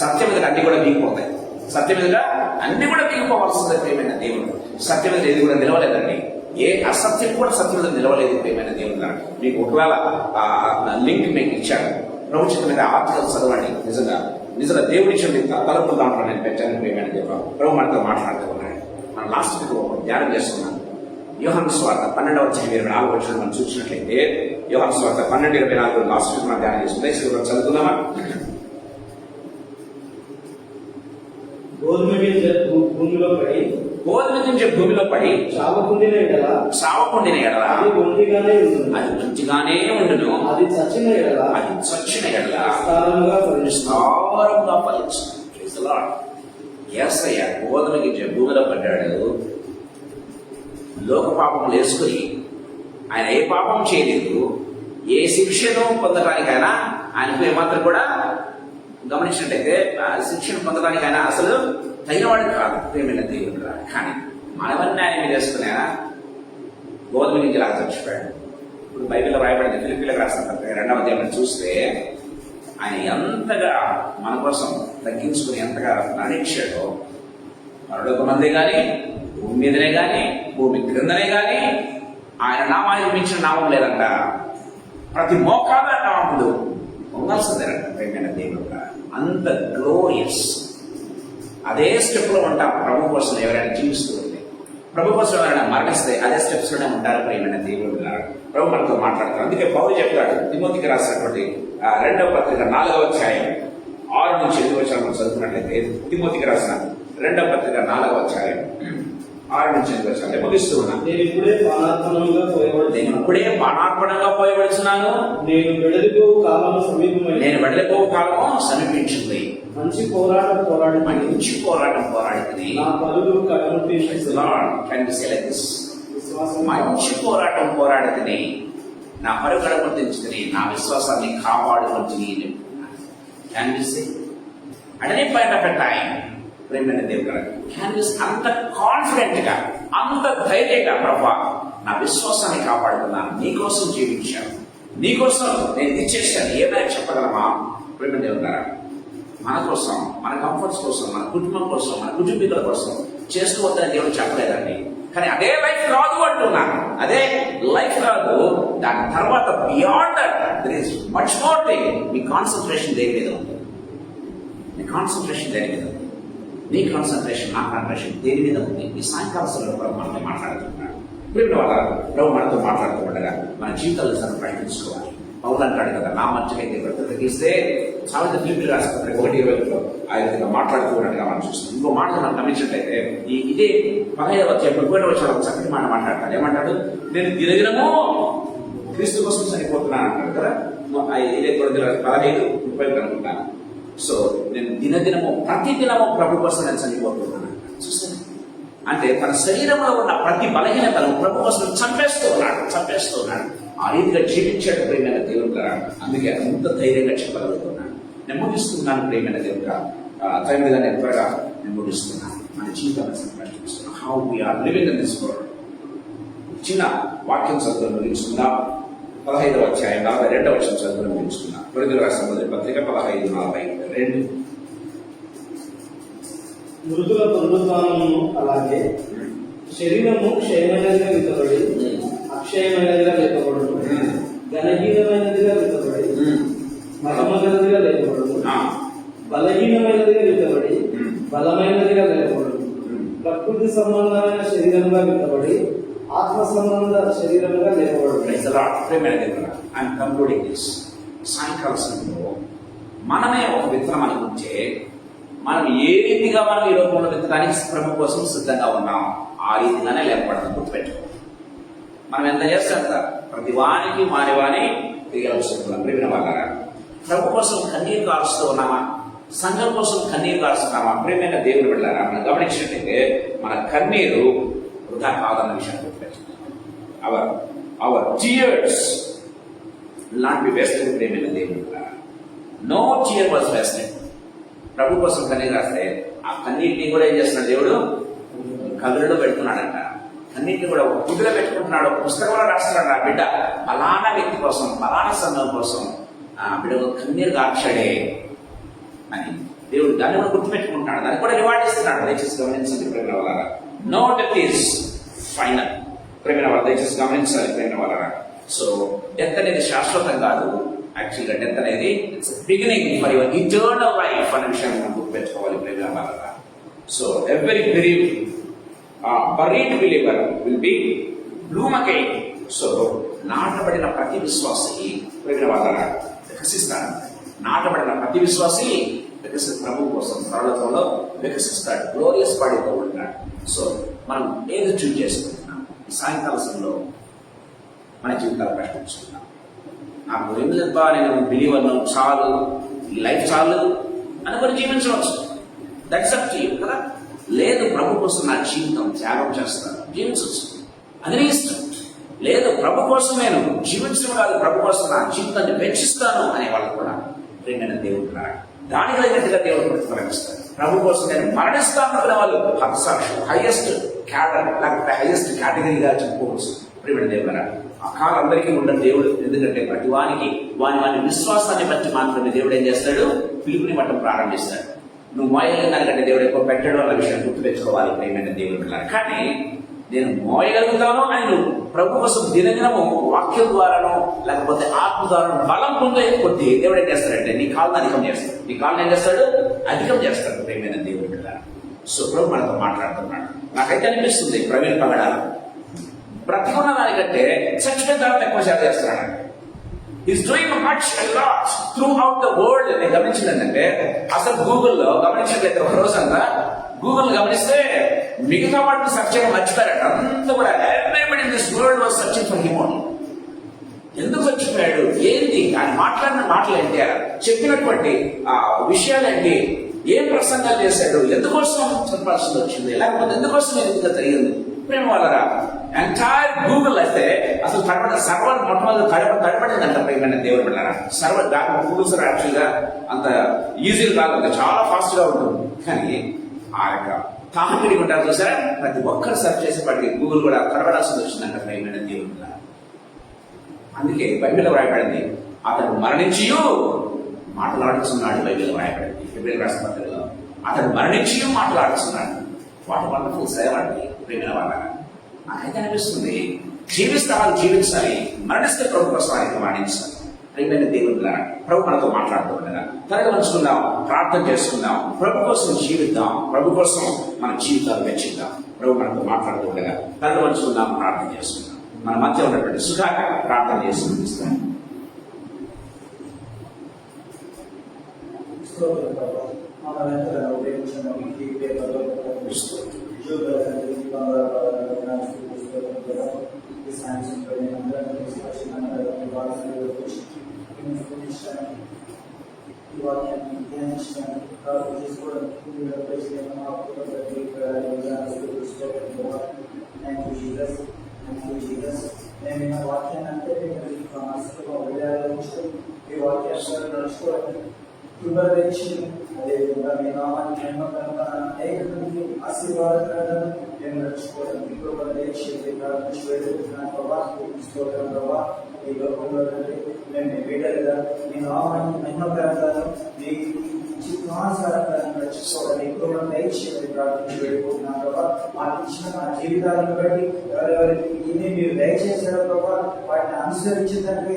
సత్యం మీద అన్ని కూడా దిగిపోతాయి. సత్యం మీద అన్ని కూడా దిగిపోవాల్సిందే. ప్రేమైన దేవుడు సత్యం మీద ఏది కూడా నిలవలేదండి. ఏ అసత్యం కూడా సత్యం మీద నిలవలేదు. ప్రేమైన దేవుడు మీకు ఒకవేళ లింక్ మీకు ఇచ్చాడు. ప్రభుత్వం మీద ఆర్టికల్ చదవండి. నిజంగా దేవుడి తలపు దాంట్లో నేను పెట్టాను. ప్రేమైన దేవుడు ప్రభు మనతో మాట్లాడుతూ ఉన్నాడు. మనం లాస్ట్ ధ్యానం చేస్తున్నాం. యోహాను సువార్త 12:24 మనం చూసినట్లయితే, యోహాను సువార్త 12:24 లాస్ట్ వీక్ మనం ధ్యానం చేసుకుంటే చదువుకుందామా? గోధుమ గింజ భూమిలో పడి చావకుండిన ఎడల అది మంచిగానే ఉండును. అది చచ్చిన ఎడల విస్తారంగా ఫలించును. యేసయ్య గోధుమ గింజ భూమిలో పడ్డాడు. లోక పాపములు వేసుకుని ఆయన ఏ పాపం చేయలేదు. ఏ శిక్షను పొందడానికైనా ఆయనకు ఏమాత్రం కూడా గమనించినట్టయితే శిక్షను పొందడానికి ఆయన అసలు తగినవాడు కాదు. ప్రేమైన దేవుడు కానీ మనవన్నీ ఆయన మీద వేసుకుని ఆయన గోధుమ నుంచి లాగా చచ్చిపోయాడు. ఇప్పుడు బైబిల్లో రాయబడింది, ఫిలిప్పీలకు రాసిన పత్రిక 2వ అధ్యాయం చూస్తే ఆయన ఎంతగా మన కోసం తగ్గించుకుని ఎంతగా నడిచాడో, మరొక మందే కానీ భూమి మీదనే కానీ భూమి క్రిందనే కానీ ఆయన నామానికి మించిన నామం లేదంట. ప్రతి మోకాల నామములు పొందాల్సిందేనంట. ప్రేమైన దేవుడు అంత గ్లోరియస్. అదే స్టెప్ లో ఉంటాం. ప్రభు కోసం ఎవరైనా జీవిస్తూ ఉంటే, ప్రభు కోసం ఎవరైనా మరణిస్తే అదే స్టెప్స్ లోనే ఉంటారు. ప్రియమైన దేవుడు ప్రభు మనతో మాట్లాడతారు. అందుకే పౌలు చెప్పాడు తిమోతికి రాసినటువంటి 2వ పత్రిక 4వ అధ్యాయం 6 నుంచి 8 వచనాలను చదువుకున్నట్లయితే, తిమోతికి రాసిన 2వ పత్రిక 4వ అధ్యాయం 6 నుంచి 8 వచనాలు ముగిస్తూ ఉన్నాను. నేను ఇప్పుడే బాణార్పణంగా పోయవలసినాను. నేను వెడలిపోవు కాలము సమీపించింది. మంచి పోరాటం పోరాడింది. నా పలుగు మంచి పోరాటం పోరాడితిని, నా పరుగు కడపర్తించుకుని, నా విశ్వాసాన్ని కాపాడుకుంటుని. అడనే పైన పెట్టాయి. ప్రేమైన దేవుడు అంత కాన్ఫిడెంట్ గా, అంత ధైర్యంగా, ప్రభా నా విశ్వాసాన్ని కాపాడుకున్నాను, నీకోసం జీవించాను, నీకోసం నేను ఇచ్చేసాను, ఏమైనా చెప్పగలమా? ప్రేమ దేవుడు మన కోసం, మన కంఫర్ట్స్ కోసం, మన కుటుంబం కోసం, మన కుటుంబీకుల కోసం చేసుకోవద్దని దేవుడు చెప్పలేదండి. కానీ అదే లైఫ్ రాదు అంటున్నాను. అదే లైఫ్ రాదు. దాని తర్వాత beyond that there is much more thing. మీ కాన్సన్ట్రేషన్ దేని మీద ఉంది? నీ కాన్సన్ట్రేషన్ దేని మీద ఉంది? నీ కాన్సన్ట్రేషన్, నా కాన్సన్ట్రేషన్ దేని మీద ఉంది? ఈ సాయంకాల సమయంలో ప్రభు మనతో మాట్లాడుతున్నాడు. ఇప్పుడు వాళ్ళ ప్రభు మనతో మాట్లాడుతూ ఉండగా మన జీవితాలను సరే ప్రయత్నించుకోవాలి. పౌలు అంటాడు కదా, నా మంచికైతే బ్రతికిస్తే సావిత్రి ఫిలిప్పీలకు రాసిన పత్రిక 1:20 ఆ విధంగా మాట్లాడుతూ ఉన్నట్టుగా మనం చూస్తాం. ఇంకో మాట మనం గమనించినట్లయితే ఇదే 15వ అధ్యాయం 30వ వచనంలో చక్కటి మాట మాట్లాడతాడు. ఏమంటాడు? నేను దినదినము క్రీస్తు కోసం చనిపోతున్నాను అంటాడు కదా. ఇదే 15:30 అనుకుంటాను. సో నేను దినదినము, ప్రతిదినము ప్రభు కోసం నేను చనిపోతున్నాను. చూస్తాను అంటే తన శరీరంలో ఉన్న ప్రతి బలహీనతను ప్రభు కోసం చంపేస్తూ ఉన్నాడు. ఆ రీతిగా జీవించాడు ప్రేమైన దేవుడు. అందుకే అంత ధైర్యంగా చెప్పగలుగుతున్నాను. నేను ముగిస్తున్నాను ప్రేమైన దేవుడు. తగినగా నేను త్వరగా నేను ముగిస్తున్నాను. మన జీవితాన్ని సంపాదిస్తున్నాను. How we are living in this world. చిన్న వాక్యం చదువులు ముగించుకుందాం. 15వ అధ్యాయం 42వ వచనం చదువులు ముగించుకున్నాం. కొరింథీయులకు రాసిన మొదటి పత్రిక 15:42. మృదుల పునరుద్ధానము అలాగే శరీరము క్షయమైనదిగా విత్తబడి అక్షయమైనదిగా లేపబడును, ఘనహీనమైనదిగా విత్తబడి మహిమగలదిగా లేపబడును, బలహీనమైనదిగా విత్తబడి బలమైనదిగా లేపబడును, ప్రకృతి సంబంధమైన శరీరంగా విత్తబడి ఆత్మ సంబంధ శరీరంగా లేపబడును. సాయంకాల సమయంలో మనమే ఒక విత్తనం అనుకుంటే, మనం ఏ రీతిగా మనం ఈ లోకంలో విత్తడానికి ప్రభు కోసం సిద్ధంగా ఉన్నాం, ఆ రీతిగానే లేపబడతాం. గుర్తుపెట్టుకో, మనం ఎంత చేస్తాం కదా, ప్రతి వానికి మానవాని తిరగలుస్తున్నాం. ప్రేమిన వాళ్ళ ప్రభు కోసం కన్నీరు కారుస్తూ ఉన్నామా? సంఘం కోసం కన్నీరు కారుస్తున్నామా? ప్రేమైన దేవుడు వెళ్ళారా? మనం గమనించినట్టయితే మన కన్నీరు వృధా కాదన్న విషయాన్ని గుర్తుపెట్టుకుంటాం. Our tears not be wasted ప్రేమైన దేవుడు. No tear was wasted. ప్రభు కోసం కన్నీరు రాస్తే ఆ కన్నీటిని కూడా ఏం చేస్తున్నాడు దేవుడు? కదులలో పెడుతున్నాడంట. కన్నీటిని కూడా ఒక గుడ్డులో పెట్టుకుంటున్నాడు, ఒక పుస్తకంలో రాస్తున్నాడు. ఆ బిడ్డ ఫలానా వ్యక్తి కోసం, ఫలానా సంఘం కోసం ఆ బిడ్డ కన్నీరు కార్చాడే అని దేవుడు దాన్ని కూడా గుర్తుపెట్టుకుంటున్నాడు. దాన్ని కూడా రివార్డ్ ఇస్తున్నాడు. దయచేసి గమనించండి ప్రేమ వల్ల. No death is final. ప్రేమ వల్ల దయచేసి గమనించాలి ప్రేమ వల్ల. సో డెత్ అనేది శాశ్వతం కాదు. యాక్చువల్గా డెత్ అనేది it's beginning for your eternal life అనే విషయాన్ని మనం గుర్తుపెట్టుకోవాలి ప్రేమ వల్ల. So every buried believer will be bloom again. సో నాటబడిన ప్రతి విశ్వాసి ప్రేమ వల్ల వికసిస్తాడు. నాటబడిన ప్రతి విశ్వాసి ప్రభు కోసం సరళతలో వికసిస్తాడు, గ్లోరియస్ బాడీతో ఉంటాడు. సో మనం ఏది చూజ్ చేసుకుంటున్నాం? ఈ సాయంకాల సమయంలో మన జీవితాలు ప్రశ్నించుకున్నాం. నాకు ఎందుకు నేను బిలీవర్ను, చాలు ఈ లైఫ్ చాలు అనుకొని జీవించవచ్చు. దట్స్ అప్ టు యు కదా. లేదు ప్రభు కోసం నా జీవితం త్యాగం చేస్తాను, జీవించవచ్చు, అది నీ ఇష్టం. లేదు ప్రభు కోసం నేను జీవించడం కాదు, ప్రభు కోసం నా జీవితాన్ని వెచ్చిస్తాను అనే వాళ్ళు కూడా ప్రేమైన దేవుడు రాడు. దానికి తగినట్టుగా దేవుడు ప్రతిఫలమిస్తాడు. ప్రభు కోసం నేను మరణిస్తాను అనుకునే వాళ్ళు హతసాక్షులు, హైయెస్ట్ క్యాడర్ లేకపోతే హైయెస్ట్ కేటగిరీగా చెప్పుకోవచ్చు ప్రేమైన దేవుడు. ఆ కాలం అందరికీ ఉండడం దేవుడు. ఎందుకంటే ప్రతి వానికి వాని విశ్వాసాన్ని బట్టి మాత్రమే దేవుడు ఏం చేస్తాడు? పిలుపుని మట్టం ప్రారంభిస్తాడు. నువ్వు మోయలేని దానికంటే దేవుడు ఎక్కువ పెట్టడం అన్న విషయం గుర్తు తెచ్చుకోవాలి ప్రేమైన దేవుడు. కానీ నేను మోయగలుగుతాను అని నువ్వు ప్రభు కోసం దినదినము వాక్యం ద్వారానో లేకపోతే ఆత్మ ద్వారా బలం పొందే కొద్ది దేవుడు ఏం చేస్తాడంటే నీ కాళ్ళని అధికం చేస్తాడు. నీ కాళ్ళని ఏం చేస్తాడు? అధికం చేస్తాడు ప్రేమైన దేవుడు. సో ప్రభు మనతో మాట్లాడుతున్నాడు. నాకైతే అనిపిస్తుంది ప్రవీణ్ పగడాల బ్రతికున్న దానికంటే చచ్చిపోయిన తర్వాత ఎక్కువ సేవ చేస్తున్నాడు. Is doing much lot through out the world. నేను గమనించింది ఏంటంటే అసలు గూగుల్లో గమనించినట్లయితే ఒక రోజంతా గూగుల్ గమనిస్తే మిగతా వాటిని సెర్చ్ చేయడం మర్చిపోయారట. అంతా కూడా everybody in this world was searching for him only. ఎందుకు చచ్చిపోయాడు, ఏంటి, ఆయన మాట్లాడిన మాటలు ఏంటి, చెప్పినటువంటి విషయాలేంటి, ఏం ప్రసంగాలు చేశాడు, ఎందుకోసం చెప్పాల్సి వచ్చింది, లేకపోతే ఎందుకోసం ఎందుకు జరిగింది ప్రేమ వాళ్ళరా. ఎంటైర్ గూగుల్ అయితే అసలు సర్వర్ మొట్టమొదటి తడపడిందంట ప్రేమైన దేవుడు వెళ్ళారా. సర్వర్ దాకా గూగుల్ సర్వర్ యాక్చువల్గా అంత ఈజీగా కాదు, చాలా ఫాస్ట్ గా ఉంటుంది. కానీ ఆ యొక్క తాకిడి ఉంటారు చూసారా, ప్రతి ఒక్కరు సెర్చ్ చేసేప్పటికీ గూగుల్ కూడా తడబడాల్సి వచ్చిందంట ప్రేమైన దేవుడు. అందుకే బైబిల్లో వ్రాయబడింది, అతడు మరణించి మాట్లాడుతున్నాడు. బైబిల్లో వ్రాయబడింది ఫిబ్రవరి రాష్ట్ర పత్రికలో, అతడు మరణించి మాట్లాడుతున్నాడు. వాటి వండర్ఫుల్ సేవండి ప్రేమైన వాళ్ళ. నాకైతే అనిపిస్తుంది జీవించాలి, మరణిస్తే ప్రభు కోసం ఆయనకి మరణించాలి ప్రేమైన దేవుడులా. ప్రభు మనతో మాట్లాడుతూ ఉండగా తరగ పంచుకుందాం, ప్రార్థన చేసుకుందాం, ప్రభు కోసం జీవిద్దాం, ప్రభు కోసం మన జీవితాలు వెచ్చిద్దాం. ప్రభు మనతో మాట్లాడుతూ ఉండగా తరగ పంచుకుందాం, ప్రార్థన చేసుకుందాం. మన మధ్య ఉన్నటువంటి సుఖాక ప్రార్థన చేసి ముగిస్తాం. నేను వాక్యాన్ని అంటే మనసులో వదిలేయాలని ఈ వాక్యాన్ని నడుచుకోవడం కృపదేశి. అదేవిధంగా మీ నామాన్ని నమ్మకం అనేక మంది ఆశీర్వాదాలను నేను నడుచుకోవడం కృపదేశి స్తోత్రం ప్రభా. ఈ లోకంలో మేము బిడ్డలుగా మీ నామాన్ని నమ్మకాలను మీ చిత్తానుసారంగా నడుచుకోవడం కృపదేశి ప్రార్థన వేడుకుంటున్నాను ప్రభా. మాకు ఇచ్చిన మా జీవితాలను బట్టి ఎవరెవరికి ఇన్ని మీరు దయచేసారు ప్రభా, వాటిని అనుసరించడానికి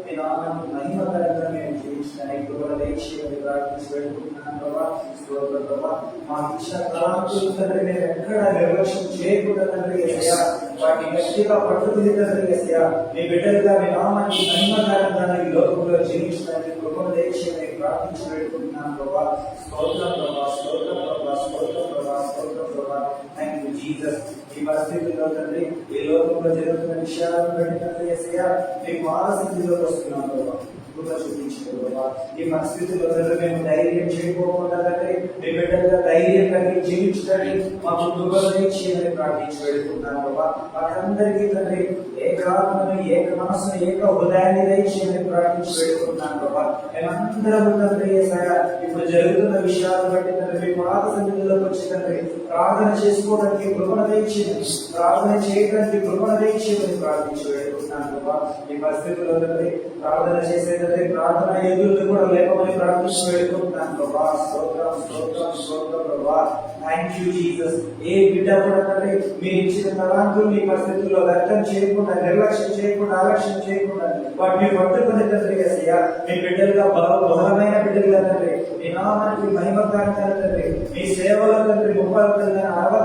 మీ నామాన్ని మహిమకరంగా మేము జీవించడానికి కృపదేశి ప్రార్థించి వేడుకుంటున్నాను ప్రభా. స్తోత్రం ప్రభా. మాకు ఇచ్చిన తలాంతులు తండ్రి మేము ఎక్కడ నిర్లక్ష్యం చేయకుండా తండ్రి ఏసయ్యా, వాటిని గట్టిగా పట్టుకుని తండ్రి ఏసయ్యా, మీ బిడ్డలుగా మీ నామాన్ని మహిమకరంగా ఈ లోకంలో జీవించడానికి కృపదేశి ప్రార్థించి వేడుకుంటున్నాను ప్రభా. స్తోత్రం ప్రభా, స్తోత్రం ప్రభా, స్తోత్రం ప్రభా, స్తోత్రం ప్రభా. Thank you Jesus. ఈ పరిస్థితుల్లో తండ్రి ఈ లోకంలో జరుగుతున్న విషయాలను బట్టి తండ్రి ఏసయ్యా, మీకు ఆలస్యంలోకి వస్తున్నాను ప్రభా. కృప చూపించారు ప్రభా. ఈ పరిస్థితుల్లో తండ్రి మేము ధైర్యం చేయకపోకుండా తండ్రి మీ బిడ్డలుగా ధైర్యం కలిగి జీవించడానికి మాకు కృపను దయచేయమని ప్రార్థించి వేడుకుంటున్నాను ప్రభా. వారందరికీ తండ్రి ఏకాత్మని, ఏక మనసుని, ఏక హృదయాన్ని దయచేయమని ప్రార్థించి వేడుకుంటున్నాను ప్రభా. మేమందరం తండ్రి యేసయ్యా ఇప్పుడు జరుగుతున్న విషయాలను బట్టి తండ్రి మీ పాద సన్నిధిలోకి వచ్చి తండ్రి ప్రార్థన చేసుకోవడానికి కృపను దయచేయమని, ప్రార్థన చేయడానికి కృపను దయచేయమని ప్రార్థించి వేడుకుంటున్నాను ప్రభా. ఈ పరిస్థితుల్లో తండ్రి ప్రార్థన చేసేటంటే ప్రార్థన ఎదురు కూడా లేపమని ప్రార్థించి వేడుకుంటున్నాను ప్రభా. స్తోత్రం స్తోత్రం స్తోత్రం ప్రభా. Thank you Jesus. ఏ బిడ్డ కూడా తండ్రి మీరు ఇచ్చిన తలాంతులు మీ పరిస్థితుల్లో వ్యర్థం చేయకుండా, నిర్లక్ష్యం చేయకుండా, ఆలక్ష్యం చేయకుండా వాటిని పట్టుకుని తండ్రి యేసయ్యా మీ బిడ్డలుగా బలమైన బిడ్డలుగా తండ్రి మీ నామానికి మహిమకారంగా తండ్రి మీ సేవలో తండ్రి 30 60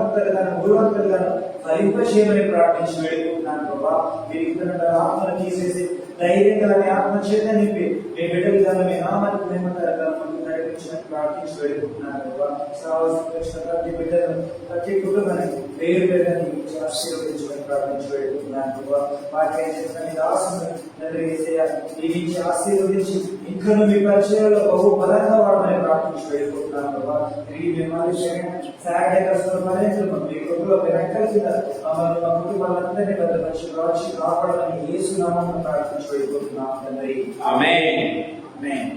100 ఫలింపచేయమని ప్రార్థించి వేడుకుంటున్నాను ప్రభా. మీరు ఇక్కడ ఆత్మను తీసేసి ధైర్యం గల మీ ఆత్మ చేత నింపి మీ బిడ్డలుగా మీ నామానికి మహిమకారంగా నడిపించమని ప్రార్థించి వేడుకుంటున్నాను ప్రభా. ప్రతి బిడ్డను, ప్రతి కుటుంబాన్ని పేరు పేరుని ఆశీర్వదించమని ప్రార్థించి వేడుకుంటున్నాను ప్రభా. వాక్యం చెప్పిన మీ దాసుని తండ్రి యేసయ్యా దీవించి ఆశీర్వదించి ఇంకను మీ పరిచయంలో బహు బలంగా వాడమని ప్రార్థించి వేడుకుంటున్నాను ప్రభా. తిరిగి మిమ్మల్ని సాటర్డే కష్టం మీ కుటుంబంలో వెనకాల కింద మమ్మల్ని మా కుటుంబాలందరినీ భద్రపరిచి రాచి కాపాడమని యేసు నామమున ప్రార్థించి వేడుకుంటున్నాను తండ్రి. ఆమేన్. ఆమేన్.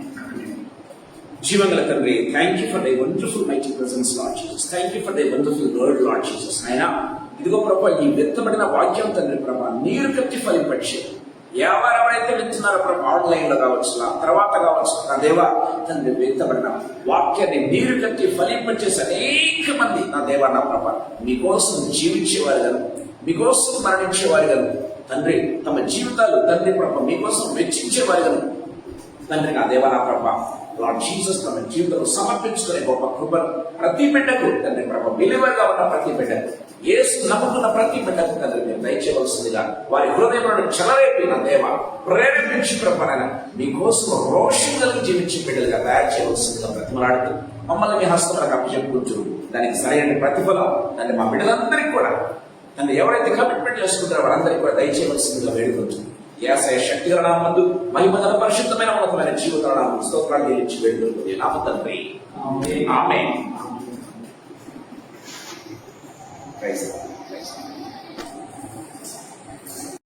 జీవగల తండ్రి, thank you for the wonderful mighty presence lord Jesus. Thank you for the wonderful word lord Jesus. అయినా ఇదిగో ప్రభా, ఈ విత్తబడిన వాక్యం తండ్రి ప్రభా నీరు కట్టి ఫలింపచ్చే ఎవరెవరైతే వింటున్నారో ప్రభా, ఆన్లైన్ లో కావచ్చు, తర్వాత కావచ్చు, నా దేవా తండ్రి విత్తబడిన వాక్యాన్ని నీరు కట్టి ఫలింపచేసి అనేక మంది నా దేవా నా ప్రభా మీకోసం జీవించేవారు గాను, మీకోసం మరణించేవారు గాను తండ్రి, తమ జీవితాలు తండ్రి ప్రభా మీకోసం వెచ్చించేవారు గాను తండ్రి నా దేవా నా ప్రభా లార్డ్ జీసస్ తమ జీవితంలో సమర్పించుకునే గొప్ప కృపను ప్రతి బిడ్డకు తండ్రి ప్రభా బిలీవర్ గా ఉన్న ప్రతి బిడ్డకు, యేసు నమ్ముకున్న ప్రతి బిడ్డకు తండ్రి మీరు దయచేయవలసిందిగా వారి హృదయంలో చెలరేపిన దేవ ప్రేరేపించి ప్రభాన మీకోసం రోషం కలిగి జీవించే బిడ్డలుగా తయారు చేయవలసిందిగా ప్రతిమలాడుతూ మమ్మల్ని మీ హస్తములకు అప్పచెప్పుకుంటూ దానికి సరైన ప్రతిఫలం తండ్రి మా బిడ్డలందరికీ కూడా తండ్రి ఎవరైతే కమిట్మెంట్ చేసుకుంటారో వారందరికీ కూడా దయచేయవలసిందిగా వేడుకుంటుంది. యేసయ్య శక్తిగల నామమునందు మహిమగల పరిశుద్ధమైన ఉన్నతమైన జీవితాల నామమున స్తోత్రాలు చెల్లించి వేడుకుంటుంది నా తండ్రి. ఆమేన్. Praise the lord.